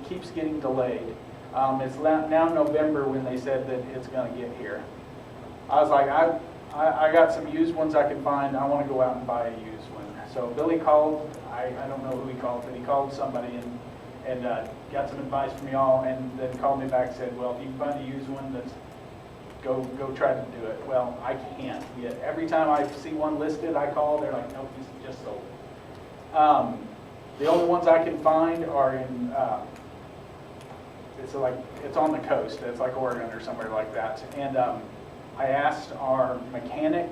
keeps getting delayed. It's now November when they said that it's gonna get here. I was like, I got some used ones I can find, I wanna go out and buy a used one. So Billy called, I don't know who he called, but he called somebody and got some advice from y'all, and then called me back and said, well, if you can find a used one, that's, go try to do it. Well, I can't yet. Every time I see one listed, I call, they're like, nope, this is just sold. The only ones I can find are in, it's on the coast, it's like Oregon or somewhere like that. And I asked our mechanic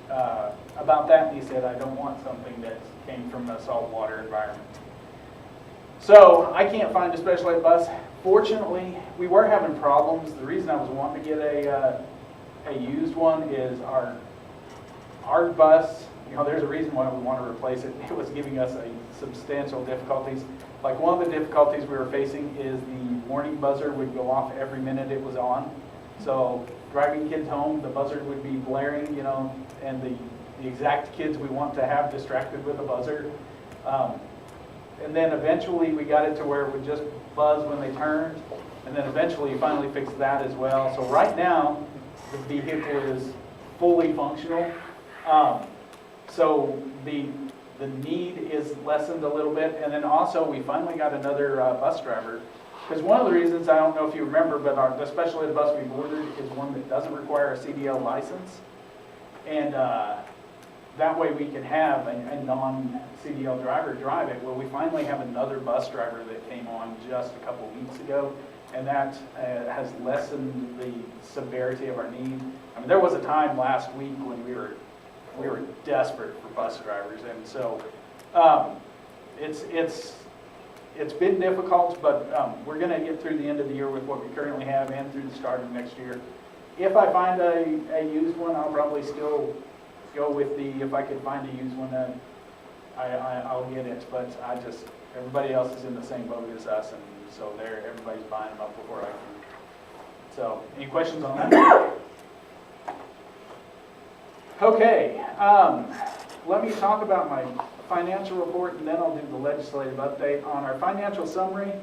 about that, and he said, I don't want something that came from a saltwater environment. So I can't find a special ed bus. Fortunately, we were having problems. The reason I was wanting to get a used one is our bus, you know, there's a reason why we want to replace it. It was giving us a substantial difficulties. Like one of the difficulties we were facing is the warning buzzer would go off every minute it was on. So driving kids home, the buzzer would be blaring, you know, and the exact kids we want to have distracted with a buzzer. And then eventually we got it to where it would just buzz when they turned, and then eventually finally fixed that as well. So right now, the vehicle is fully functional. So the need is lessened a little bit, and then also we finally got another bus driver. Because one of the reasons, I don't know if you remember, but the special ed bus we've ordered is one that doesn't require a CDL license. And that way we can have a non-CDL driver drive it. Well, we finally have another bus driver that came on just a couple weeks ago, and that has lessened the severity of our need. I mean, there was a time last week when we were desperate for bus drivers, and so it's been difficult, but we're going to get through the end of the year with what we currently have and through the start of next year. If I find a used one, I'll probably still go with if I could find a used one, then I'll get it. But everybody else is in the same boat as us, and so everybody's buying them up before I can. So, any questions on that? Okay, let me talk about my financial report, and then I'll do the legislative update. On our financial summary,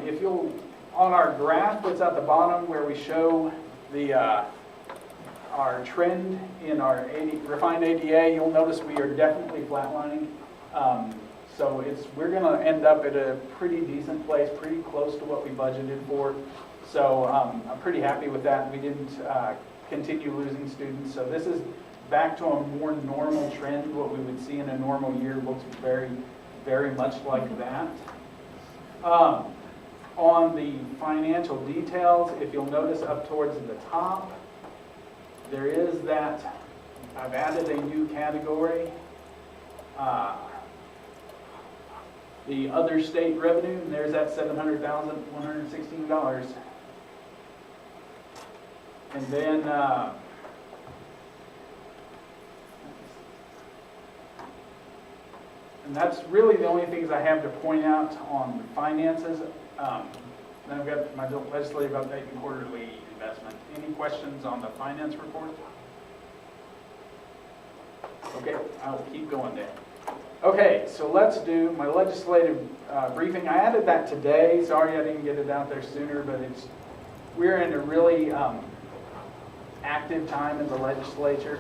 if you'll, on our graph that's at the bottom where we show our trend in our refined ADA, you'll notice we are definitely flatlining. So we're going to end up at a pretty decent place, pretty close to what we budgeted for. So I'm pretty happy with that. We didn't continue losing students. So this is back to a more normal trend. What we would see in a normal year looks very, very much like that. On the financial details, if you'll notice up towards the top, there is that, I've added a new category, the other state revenue, and there's that $700,116. And then, and that's really the only things I have to point out on finances. Then I've got my legislative update and quarterly investment. Any questions on the finance report? Okay, I'll keep going there. Okay, so let's do my legislative briefing. I added that today. Sorry I didn't get it out there sooner, but we're in a really active time in the legislature.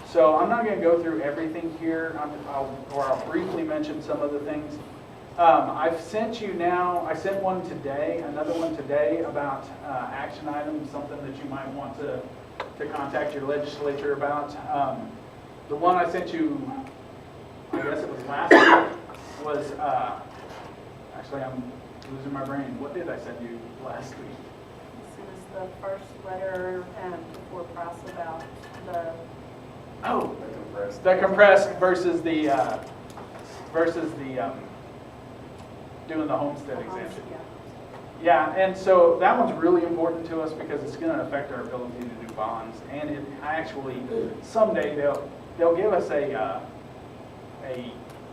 So I'm not going to go through everything here, I'll briefly mention some of the things. I've sent you now, I sent one today, another one today about action items, something that you might want to contact your legislature about. The one I sent you, I guess it was last week, was, actually I'm losing my brain. What did I send you last week? This is the first letter before press about the... Oh, the compressed versus the doing the homestead exemption. Yeah, and so that one's really important to us because it's going to affect our ability to do bonds, and it actually someday they'll give us a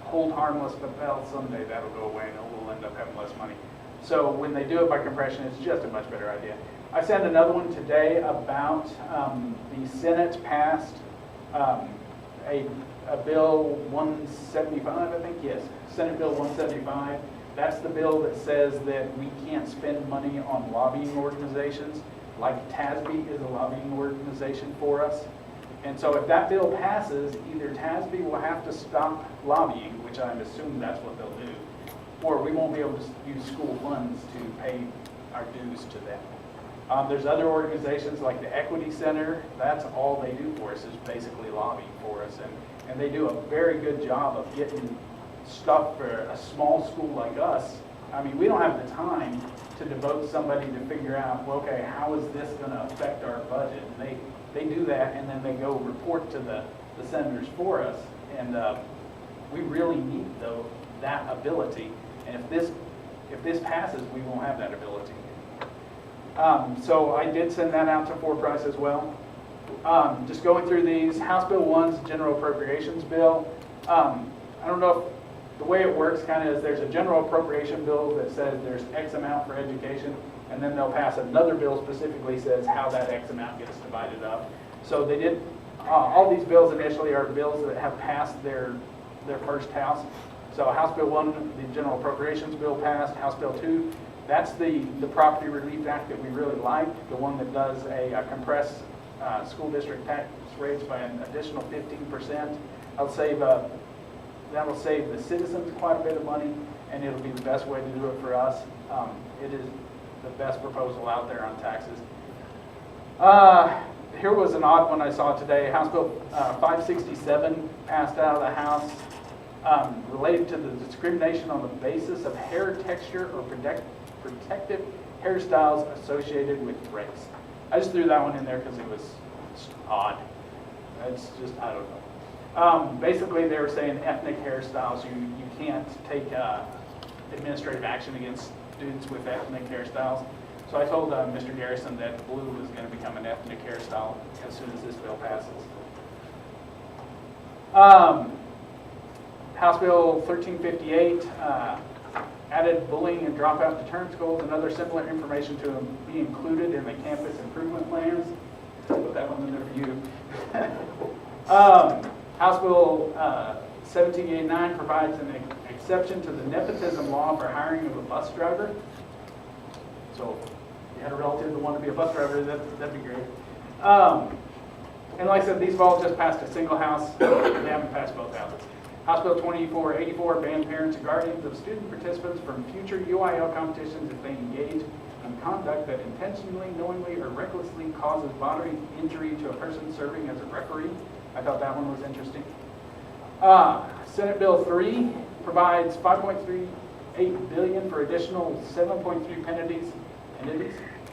hold harmless, but someday that'll go away and we'll end up having less money. So when they do it by compression, it's just a much better idea. I sent another one today about the Senate passed a bill 175, I think, yes, Senate Bill 175, That's the bill that says that we can't spend money on lobbying organizations, like TASB is a lobbying organization for us. And so if that bill passes, either TASB will have to stop lobbying, which I'm assuming that's what they'll do, or we won't be able to use school funds to pay our dues to them. There's other organizations like the Equity Center. That's all they do for us is basically lobbying for us. And they do a very good job of getting stuff for a small school like us. I mean, we don't have the time to devote somebody to figure out, well, okay, how is this going to affect our budget? And they do that, and then they go report to the senators for us. And we really need, though, that ability. And if this passes, we won't have that ability. So I did send that out to ForPrice as well. Just going through these, House Bill 1's General Appropriations Bill. I don't know if the way it works kind of is there's a general appropriation bill that says there's X amount for education, and then they'll pass another bill specifically says how that X amount gets divided up. So they did, all these bills initially are bills that have passed their first house. So House Bill 1, the General Appropriations Bill passed. House Bill 2, that's the Property Relief Act that we really like, the one that does a compressed school district tax rates by an additional 15%. That will save the citizens quite a bit of money, and it'll be the best way to do it for us. It is the best proposal out there on taxes. Here was an odd one I saw today. House Bill 567 passed out of the House, related to the discrimination on the basis of hair texture or protective hairstyles associated with race. I just threw that one in there because it was odd. It's just, I don't know. Basically, they were saying ethnic hairstyles, you can't take administrative action against students with ethnic hairstyles. So I told Mr. Garrison that blue was going to become an ethnic hairstyle as soon as this bill passes. House Bill 1358 added bullying and dropout deterrence goals and other similar information to be included in the campus improvement plans. Put that one in there for you. House Bill 1789 provides an exception to the nepotism law for hiring of a bus driver. So if you had a relative that wanted to be a bus driver, that'd be great. And like I said, these have all just passed a single house. They haven't passed both houses. House Bill 2484 banned parents and guardians of student participants from future UIL competitions if they engage in conduct that intentionally, knowingly, or recklessly causes bodily injury to a person serving as a referee. I thought that one was interesting. Senate Bill 3 provides $5.38 billion for additional 7.3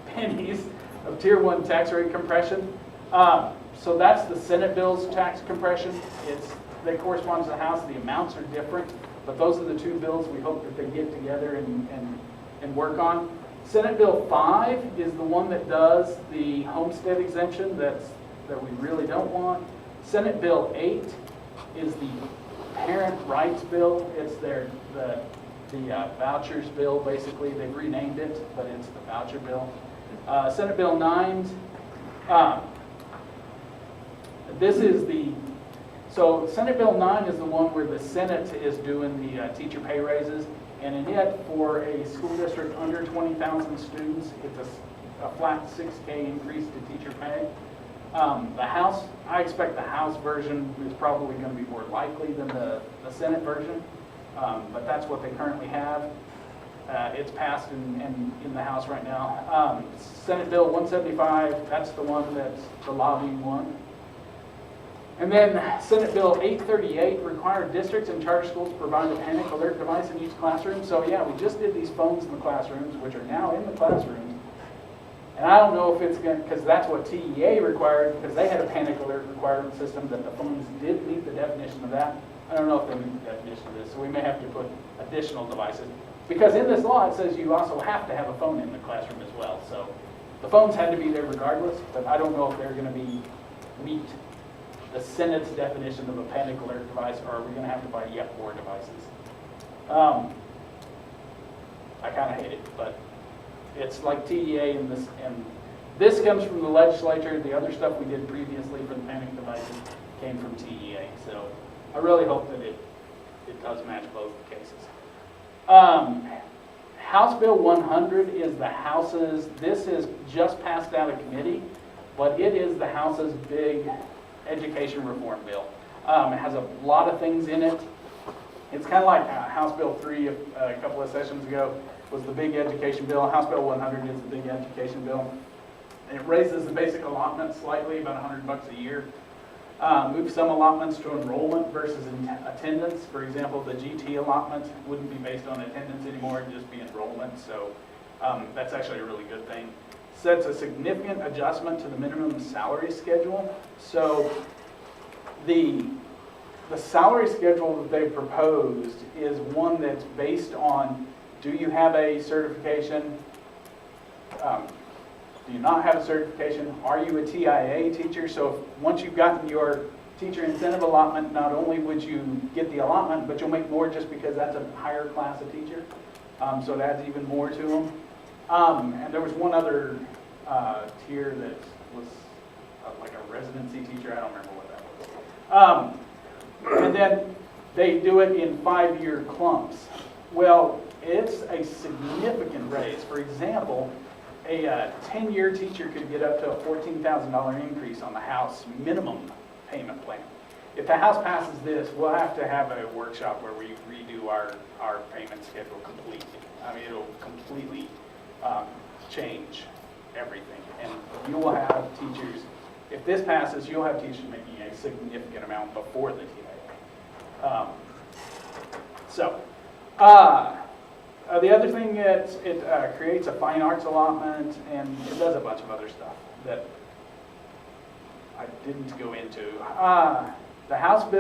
pennies of Tier 1 tax rate compression. So that's the Senate bill's tax compression. They correspond to the House. The amounts are different, but those are the two bills we hope that they get together and work on. Senate Bill 5 is the one that does the homestead exemption that we really don't want. Senate Bill 8 is the parent rights bill. It's the vouchers bill, basically. They've renamed it, but it's the voucher bill. Senate Bill 9, so Senate Bill 9 is the one where the Senate is doing the teacher pay raises, and in it, for a school district under 20,000 students, it's a flat $6K increase to teacher pay. The House, I expect the House version is probably going to be more likely than the Senate version, but that's what they currently have. It's passed in the House right now. Senate Bill 175, that's the one that's the lobbying one. And then Senate Bill 838 required districts and charter schools to provide a panic alert device in each classroom. So yeah, we just did these phones in the classrooms, which are now in the classrooms. And I don't know if it's going to, because that's what TEA required, because they had a panic alert requirement system that the phones did meet the definition of that. I don't know if they meet the definition of this, so we may have to put additional devices. Because in this law, it says you also have to have a phone in the classroom as well. So the phones had to be there regardless, but I don't know if they're going to meet the Senate's definition of a panic alert device, or are we going to have to buy yet more devices? I kind of hate it, but it's like TEA and this comes from the legislature. The other stuff we did previously for the panic devices came from TEA. So I really hope that it does match both cases. House Bill 100 is the House's, this is just passed out of committee, but it is the House's big education reform bill. It has a lot of things in it. It's kind of like House Bill 3 a couple of sessions ago was the big education bill. House Bill 100 is the big education bill. It raises the basic allotment slightly, about $100 a year. Moves some allotments to enrollment versus attendance. For example, the GT allotment wouldn't be based on attendance anymore, it'd just be enrollment. So that's actually a really good thing. Sets a significant adjustment to the minimum salary schedule. So the salary schedule that they proposed is one that's based on, do you have a certification? Do you not have a certification? Are you a TIA teacher? So once you've gotten your teacher incentive allotment, not only would you get the allotment, but you'll make more just because that's a higher class of teacher. So it adds even more to them. And there was one other tier that was like a residency teacher. I don't remember what that was. And then they do it in 5-year clumps. Well, it's a significant raise. For example, a 10-year teacher could get up to a $14,000 increase on the House minimum payment plan. If the House passes this, we'll have to have a workshop where we redo our payment schedule completely. I mean, it'll completely change everything. And you will have teachers, if this passes, you'll have teachers making a significant amount before the TIA. The other thing is it creates a fine arts allotment, and it does a bunch of other stuff that I didn't go into. The House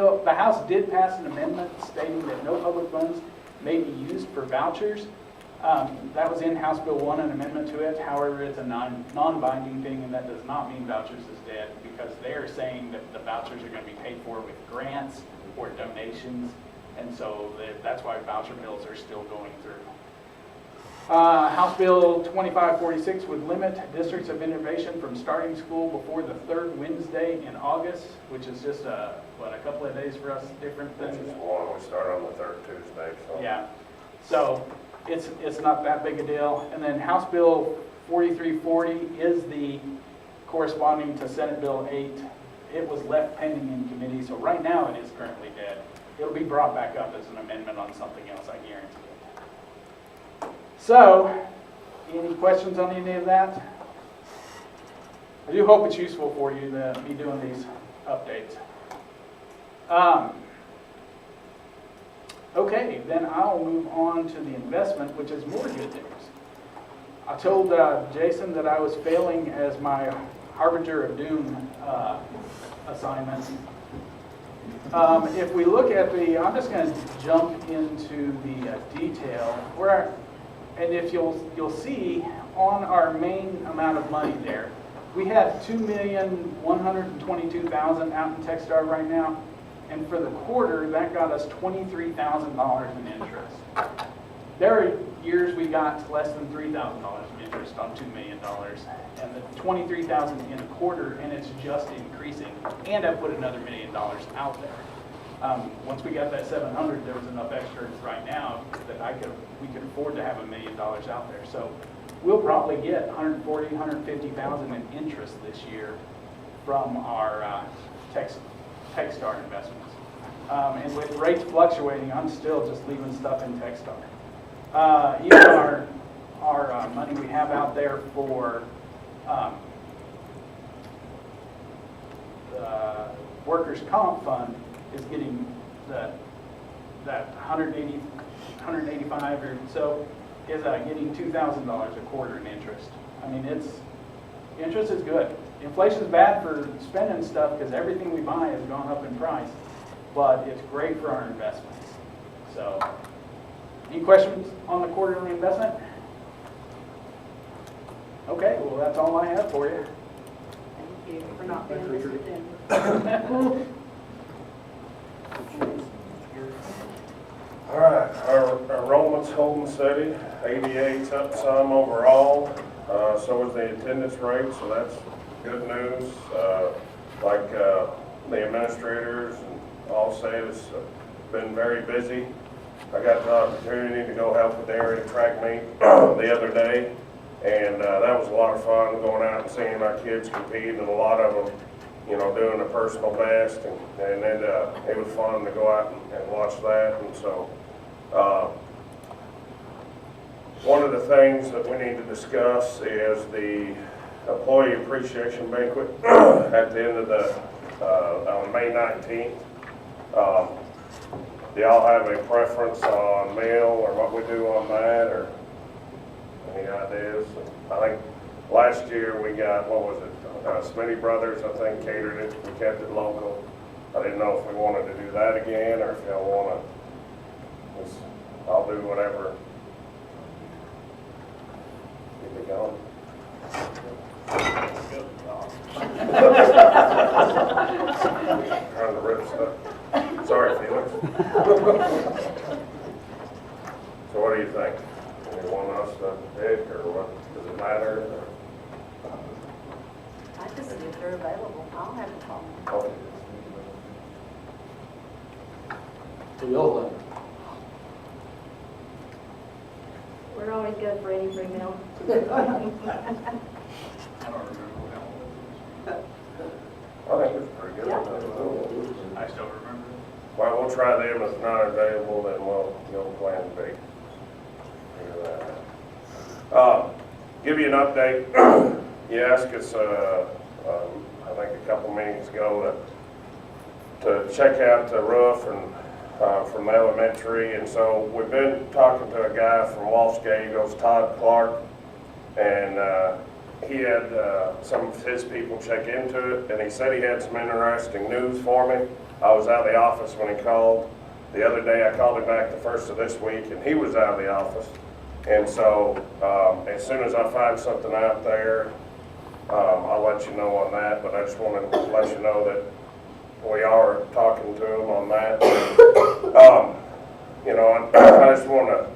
did pass an amendment stating that no public funds may be used for vouchers. That was in House Bill 1, an amendment to it. However, it's a non-binding thing, and that does not mean vouchers is dead, because they are saying that the vouchers are going to be paid for with grants or donations, and so that's why voucher bills are still going through. House Bill 2546 would limit districts of innovation from starting school before the third Wednesday in August, which is just a couple of days for us different than. Which is one, we start on the third Tuesday, so. Yeah, so it's not that big a deal. And then House Bill 4340 is the corresponding to Senate Bill 8. It was left pending in committee, so right now it is currently dead. It'll be brought back up as an amendment on something else, I guarantee it. So, any questions on any of that? I do hope it's useful for you to be doing these updates. Okay, then I'll move on to the investment, which is more good news. I told Jason that I was failing as my Harbinger of Doom assignment. If we look at I'm just going to jump into the detail. And if you'll see on our main amount of money there, we have $2,122,000 out in Techstar right now, and for the quarter that got us $23,000 in interest. There are years we got less than $3,000 in interest on $2 million, and the $23,000 in a quarter, and it's just increasing. And I put another $1 million out there. Once we got that 700, there was enough extra right now that we could afford to have $1 million out there. So we'll probably get $140,000, $150,000 in interest this year from our Techstar investments. And with rates fluctuating, I'm still just leaving stuff in Techstar. Even our money we have out there for the workers' comp fund is getting that 185 or so is getting $2,000 a quarter in interest. I mean, interest is good. Inflation's bad for spending stuff because everything we buy has gone up in price, but it's great for our investments. So, any questions on the quarterly investment? Okay, well that's all I have for you. Thank you for not being a Mr. Denver. All right, our enrollment's holding steady, 88's up some overall, so is the attendance rate, so that's good news. The administrators all say it's been very busy. I got the opportunity to go help with the area track meet the other day, and that was a lot of fun, going out and seeing our kids compete, and a lot of them, you know, doing a personal best, and then it was fun to go out and watch that, and so one of the things that we need to discuss is the employee appreciation banquet at the end of the on May 19th. Do y'all have a preference on meal or what we do on that, or any ideas? I think last year we got, what was it, Smitty Brothers, I think, catered it. We kept it local. I didn't know if we wanted to do that again, or if y'all want to, I'll do whatever. Keep it going. Trying to rip stuff. Sorry, Felix. So what do you think? Do you want us to pick, or what? Does it matter? I just, if they're available, I'll have a problem. Or? So y'all think? We're always good for any free meal. I don't remember what I think it's pretty good. Yeah. I still remember it. Well, we'll try them. If not available, then we'll plan B. Figure that out. Give you an update. You asked us, I think a couple meetings ago, to check out the roof and from elementary, and so we've been talking to a guy from Walshgate. He goes, Todd Clark, and he had some of his people check into it, and he said he had some interesting news for me. I was out of the office when he called. The other day I called him back the first of this week, and he was out of the office. And so as soon as I find something out there, I'll let you know on that, but I just wanted to let you know that we are talking to him on that. You know, I just want to,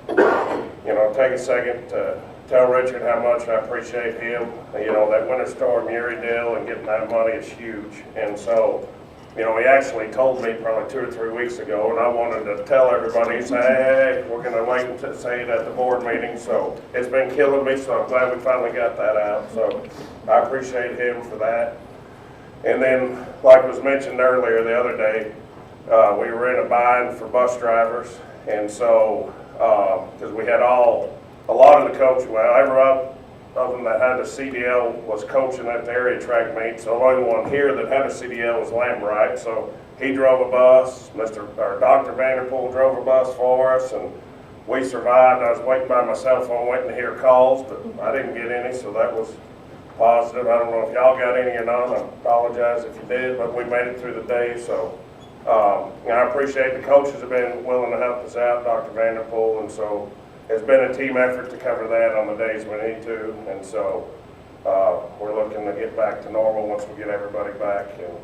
you know, take a second to tell Richard how much I appreciate him. You know, that Winter Storm Uri deal and getting that money is huge. And so, you know, he actually told me probably 2 or 3 weeks ago, and I wanted to tell everybody, say, hey, we're going to wait and say it at the board meeting. So it's been killing me, so I'm glad we finally got that out. So I appreciate him for that. And then, like was mentioned earlier the other day, we were in a bind for bus drivers. And so, because we had a lot of the coaches, well, every of them that had a CDL was coaching at the area track meet. So the only one here that had a CDL was Lambright. So he drove a bus. Dr. Vanderpool drove a bus for us, and we survived. I was waiting by my cell phone, waiting to hear calls, but I didn't get any, so that was positive. I don't know if y'all got any or not. I apologize if you did, but we made it through the day. So I appreciate the coaches have been willing to help us out, Dr. Vanderpool, and so it's been a team effort to cover that on the days we need to, and so we're looking to get back to normal once we get everybody back. And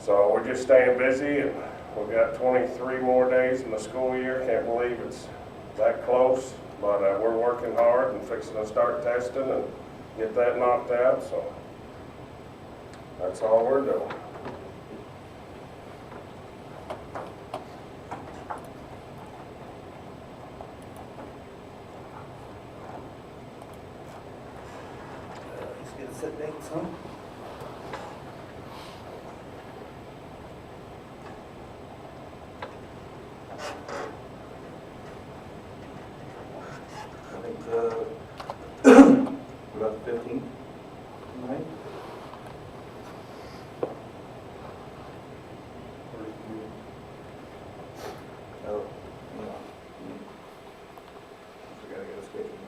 so we're just staying busy, and we've got 23 more days in the school year. Can't believe it's that close, but we're working hard and fixing to start testing and get that knocked out. So that's all we're doing. Set dates, huh? I think about the 15th, right? Oh, yeah. We gotta get a schedule.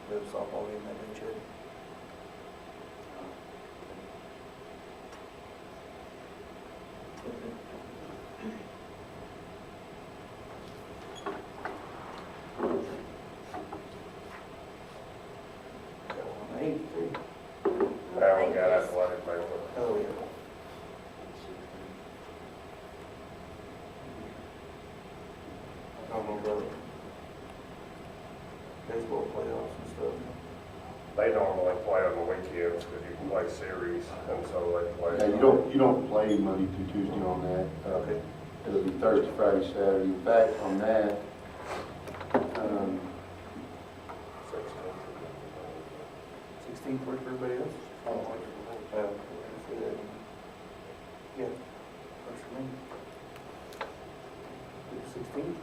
We have a softball game that day, Chad. Now we got athletic baseball. Oh, yeah. I don't know about baseball playoffs and stuff. They normally play on the weekends because you can play series, and so they play. Yeah, you don't play Monday through Tuesday on that. Okay. It'll be Thursday, Friday, Saturday. In fact, on that, 16th work for everybody else? Yeah, works for me. 16th?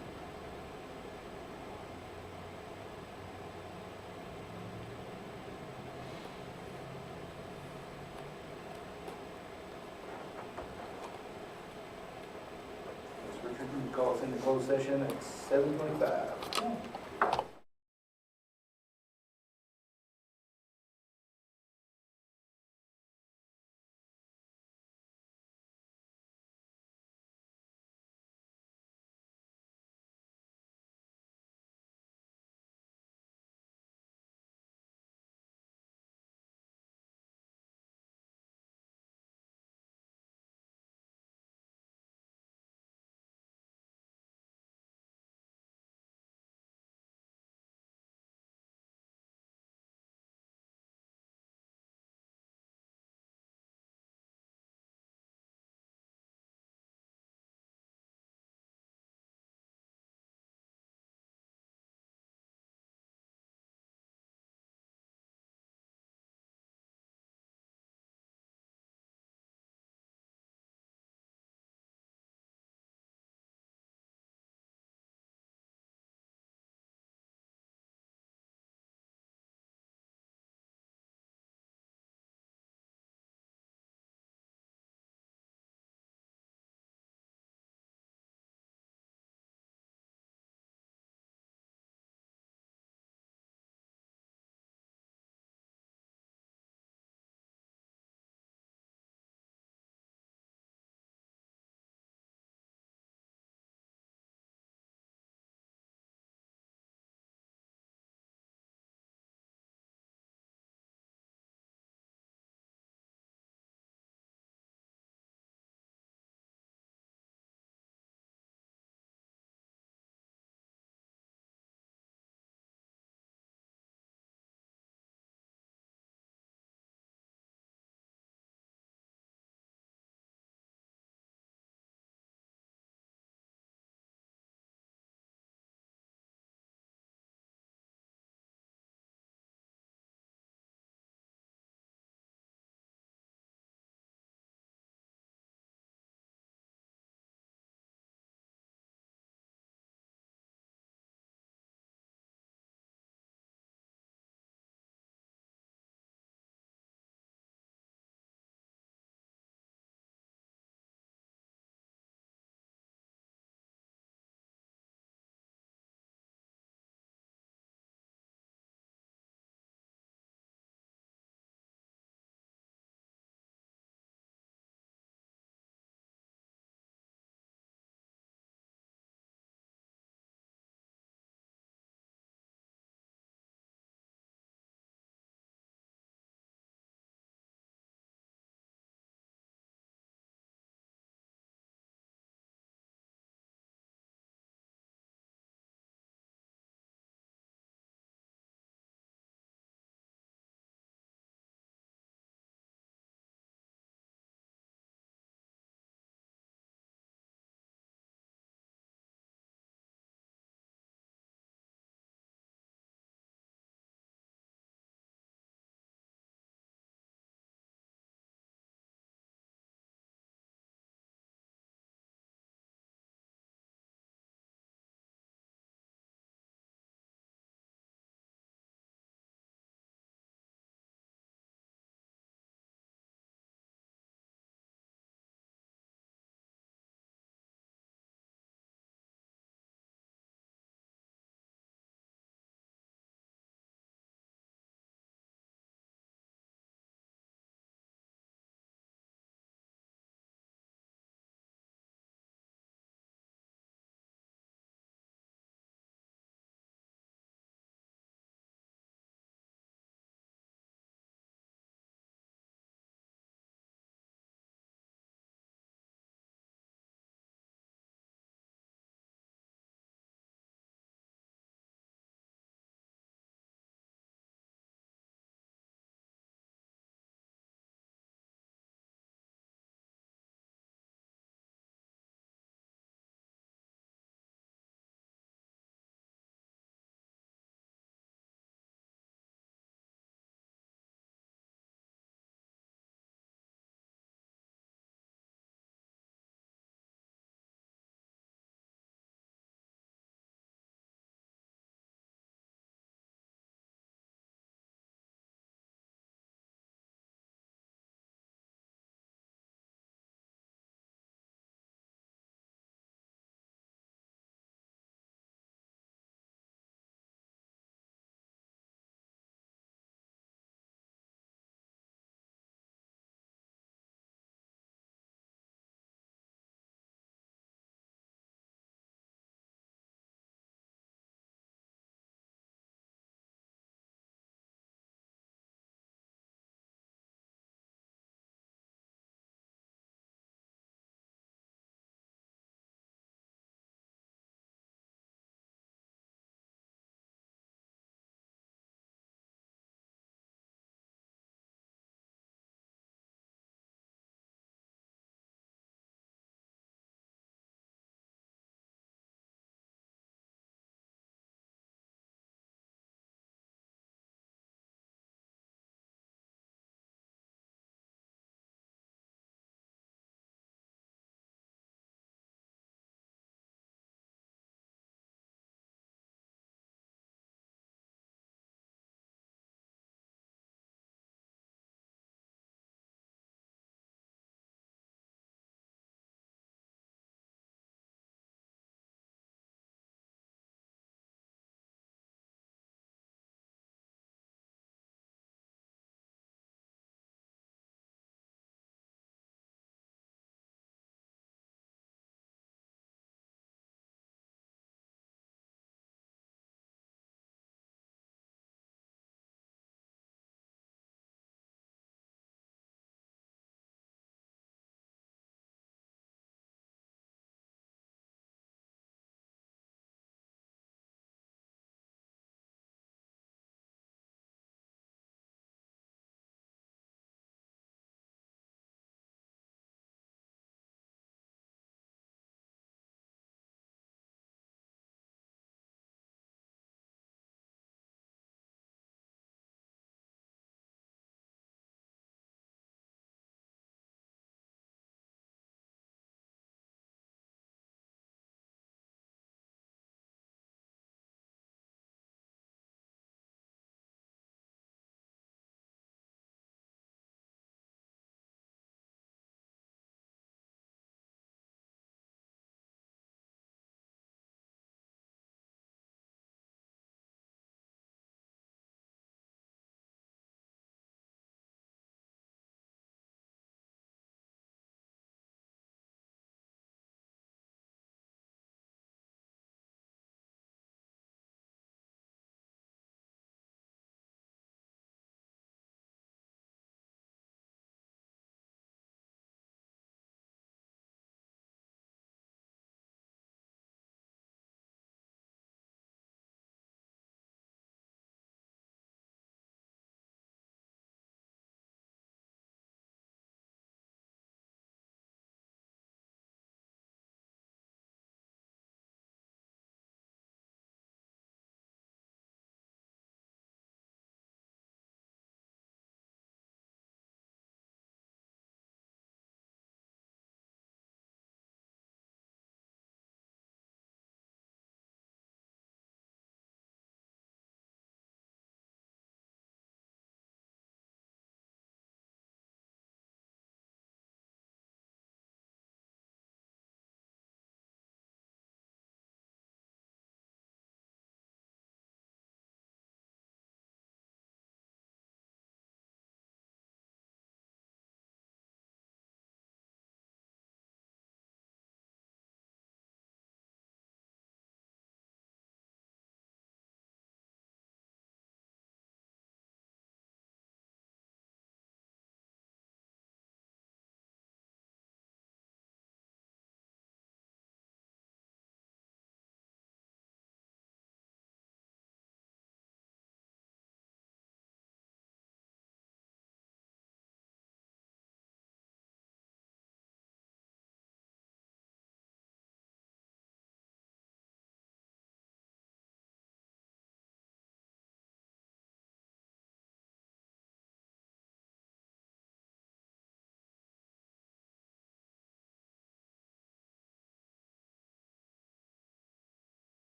Ms. Richard, you call us into closed session at 7:25.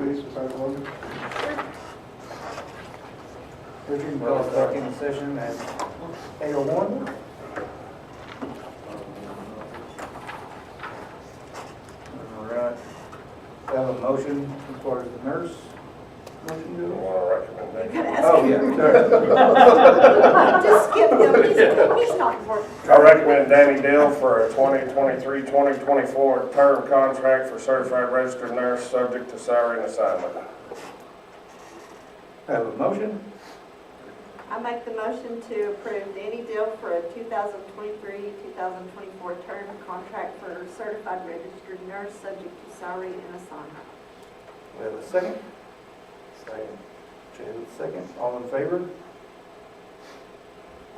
please, beside the logo? Richard, call us back into session at 8:01. All right. We have a motion as far as the nurse. Motion You to want to recommend that? Oh, yeah, sorry. Just skip him, he's not important. I recommend Danny Dill for a 2023-2024 term contract for certified registered nurse, subject to salary and assignment. Have a motion. I make the motion to approve Danny Dill for a 2023-2024 term contract for certified registered nurse, subject to salary and assignment. We have a second. Second. Jay with a second. All in favor?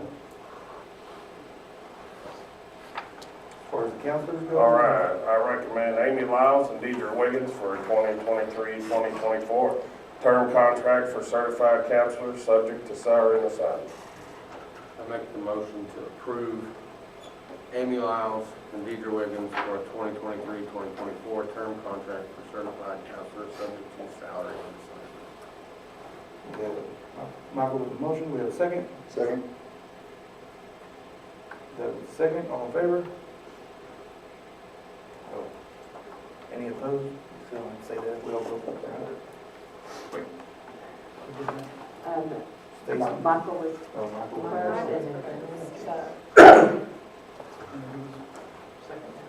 As far as the counselors go? All right, I recommend Amy Lyles and Deidre Wiggins for a 2023-2024 term contract for certified counselors, subject to salary and assignment. I make the motion to approve Amy Lyles and Deidre Wiggins for a 2023-2024 term contract for certified counselors, subject to salary and assignment. We have Michael with the motion. We have a second. Second. Doug with the second. All in favor? Oh. Any opposed? Still want to say that. We all vote for that. Stacy? Michael was Oh, Michael.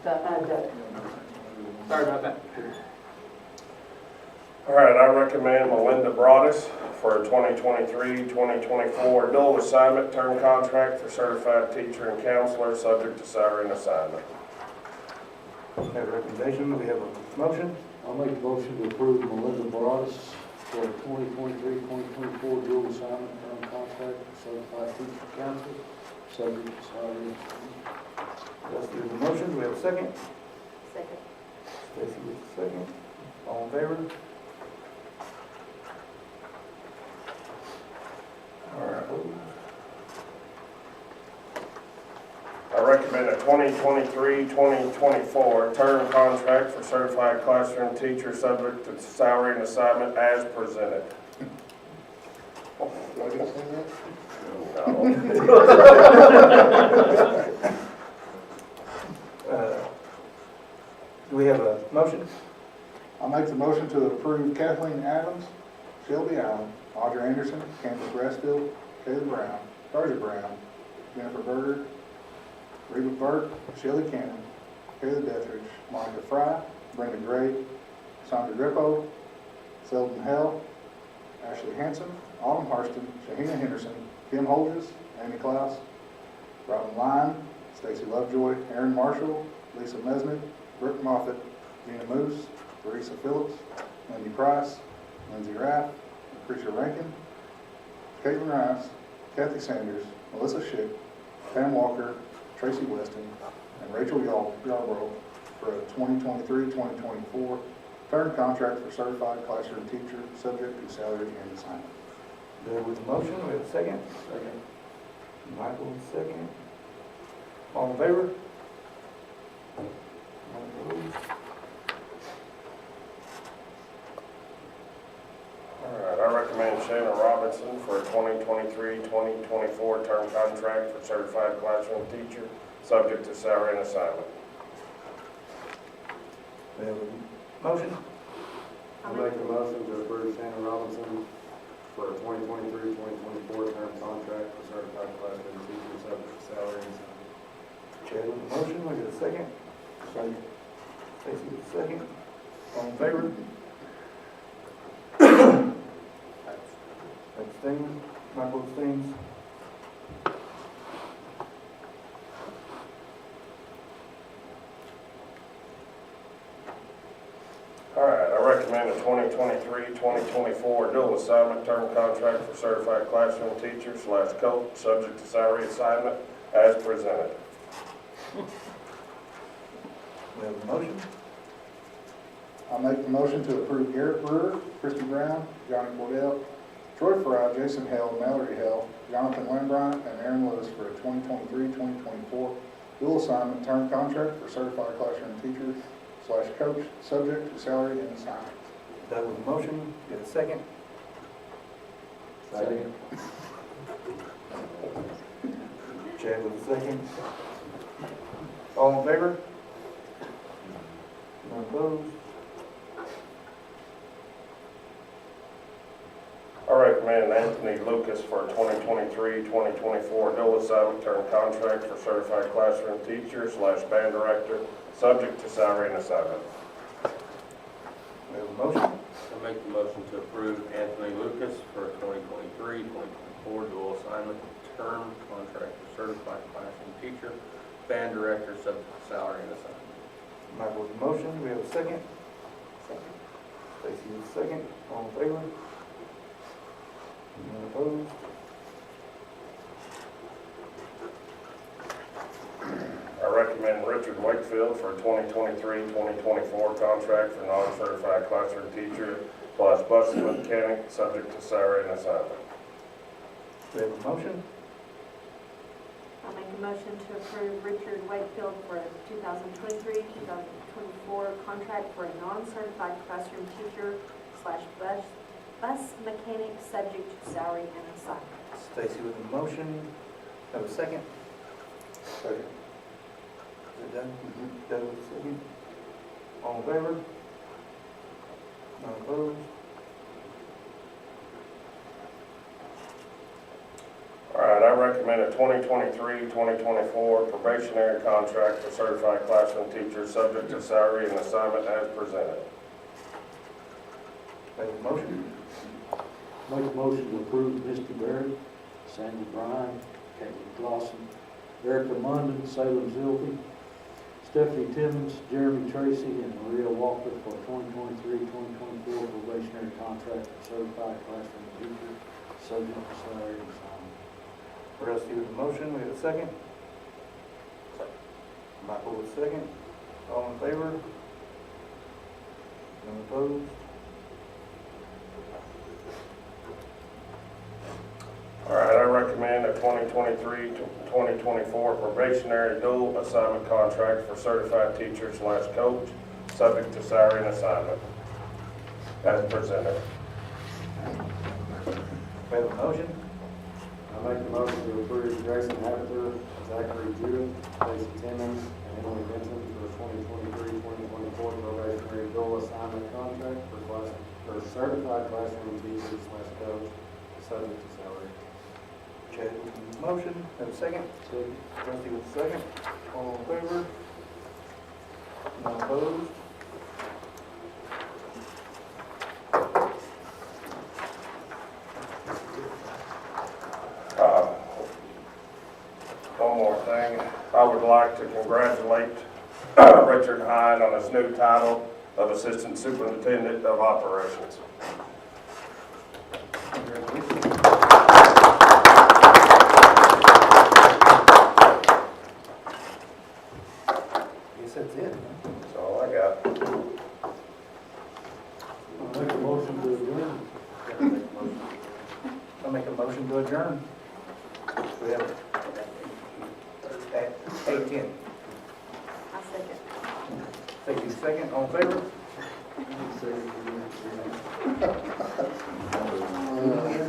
Doug. Sorry about that. All right, I recommend Melinda Broadus for a 2023-2024 dual assignment term contract for certified teacher and counselor, subject to salary and assignment. We have a recommendation. We have a motion. I'll make a motion to approve Melinda Broadus for a 2023-2024 dual assignment term contract for certified teacher council, subject to salary and assignment. Dusty with the motion. We have a second. Second. Stacy with the second. All in favor? All right. I recommend a 2023-2024 term contract for certified classroom teacher, subject to salary and assignment as presented. Do I get to say that? Do we have a motion? I'll make the motion to approve Kathleen Adams, Shelby Allen, Audrey Anderson, Candace Brassfield, Kayla Brown, Darja Brown, Jennifer Berger, Reba Burke, Shelley Cannon, Kayla Dethridge, Monica Fry, Brenda Gray, Sandra Grippo, Selden Hell, Ashley Hanson, Autumn Harston, Shahina Henderson, Kim Holges, Amy Klaus, Robin Line, Stacy Lovejoy, Aaron Marshall, Lisa Mesnick, Brooke Moffitt, Gina Moose, Teresa Phillips, Wendy Price, Lindsay Raff, Lucretia Rankin, Caitlin Rice, Kathy Sanders, Melissa Schick, Pam Walker, Tracy Weston, and Rachel Yarborough for a 2023-2024 term contract for certified classroom teacher, subject to salary and assignment. There was a motion. We have a second. Second. Michael with a second. All in favor? All opposed? All right, I recommend Shannon Robinson for a 2023-2024 term contract for certified classroom teacher, subject to salary and assignment. We have a motion. I make a motion to approve Shannon Robinson for a 2023-2024 term contract for certified classroom teacher, subject to salary and assignment. Chad with the motion. We get a second. Second. Stacy with a second. All in favor? Abstain. Michael abstains. All right, I recommend a 2023-2024 dual assignment term contract for certified classroom teacher / coach, subject to salary assignment as presented. We have a motion. I'll make the motion to approve Garrett Brewer, Christy Brown, Johnny Cordell, Troy Fry, Jason Held, Mallory Held, Jonathan Lambright, and Aaron Lewis for a 2023-2024 dual assignment term contract for certified classroom teacher / coach, subject to salary and assignment. Doug with the motion, get a second. Second. Chad with the second. All in favor? None opposed? I recommend Anthony Lucas for a 2023-2024 dual assignment term contract for certified classroom teacher / band director, subject to salary and assignment. We have a motion. I make the motion to approve Anthony Lucas for a 2023-2024 dual assignment term contract for certified classroom teacher, band director, subject to salary and assignment. Michael with the motion, we have a second. Second. Stacy with the second. All in favor? None opposed? I recommend Richard Wakefield for a 2023-2024 contract for non-certified classroom teacher / bus mechanic, subject to salary and assignment. We have a motion. I'll make a motion to approve Richard Wakefield for a 2023-2024 contract for a non-certified classroom teacher / bus mechanic, subject to salary and assignment. Stacy with the motion. Have a second. Second. Is it done? Doug with the second. All in favor? None opposed? All right, I recommend a 2023-2024 probationary contract for certified classroom teachers, subject to salary and assignment as presented. We have a motion. Make a motion to approve Misty Berry, Sandy Bryan, Caitlin Clausen, Erica Munden, Salem Zilby, Stephanie Timmons, Jeremy Tracy, and Maria Walker for 2023-2024 probationary contract for certified classroom teacher, subject to salary and assignment. Rusty with the motion, we have a second. Michael with the second. All in favor? None opposed? All right, I recommend a 2023-2024 probationary dual assignment contract for certified teacher / coach, subject to salary and assignment as presented. We have a motion. I make the motion to approve Jason Habiter, Zachary Jewett, Stacy Timmons, and Emily Benson for a 2023-2024 probationary dual assignment contract for certified classroom teacher / coach, subject to salary. Chad with the motion, have a second. Second. Rusty with the second. All in favor? None opposed? One more thing, I would like to congratulate Richard Hine on his new title of Assistant Superintendent of Operations. Congratulations. Guess that's it, huh? That's all I got. I'll make a motion to adjourn. I'll make a motion to adjourn. We have at 8:10. I second. Take you a second, all in favor? Second.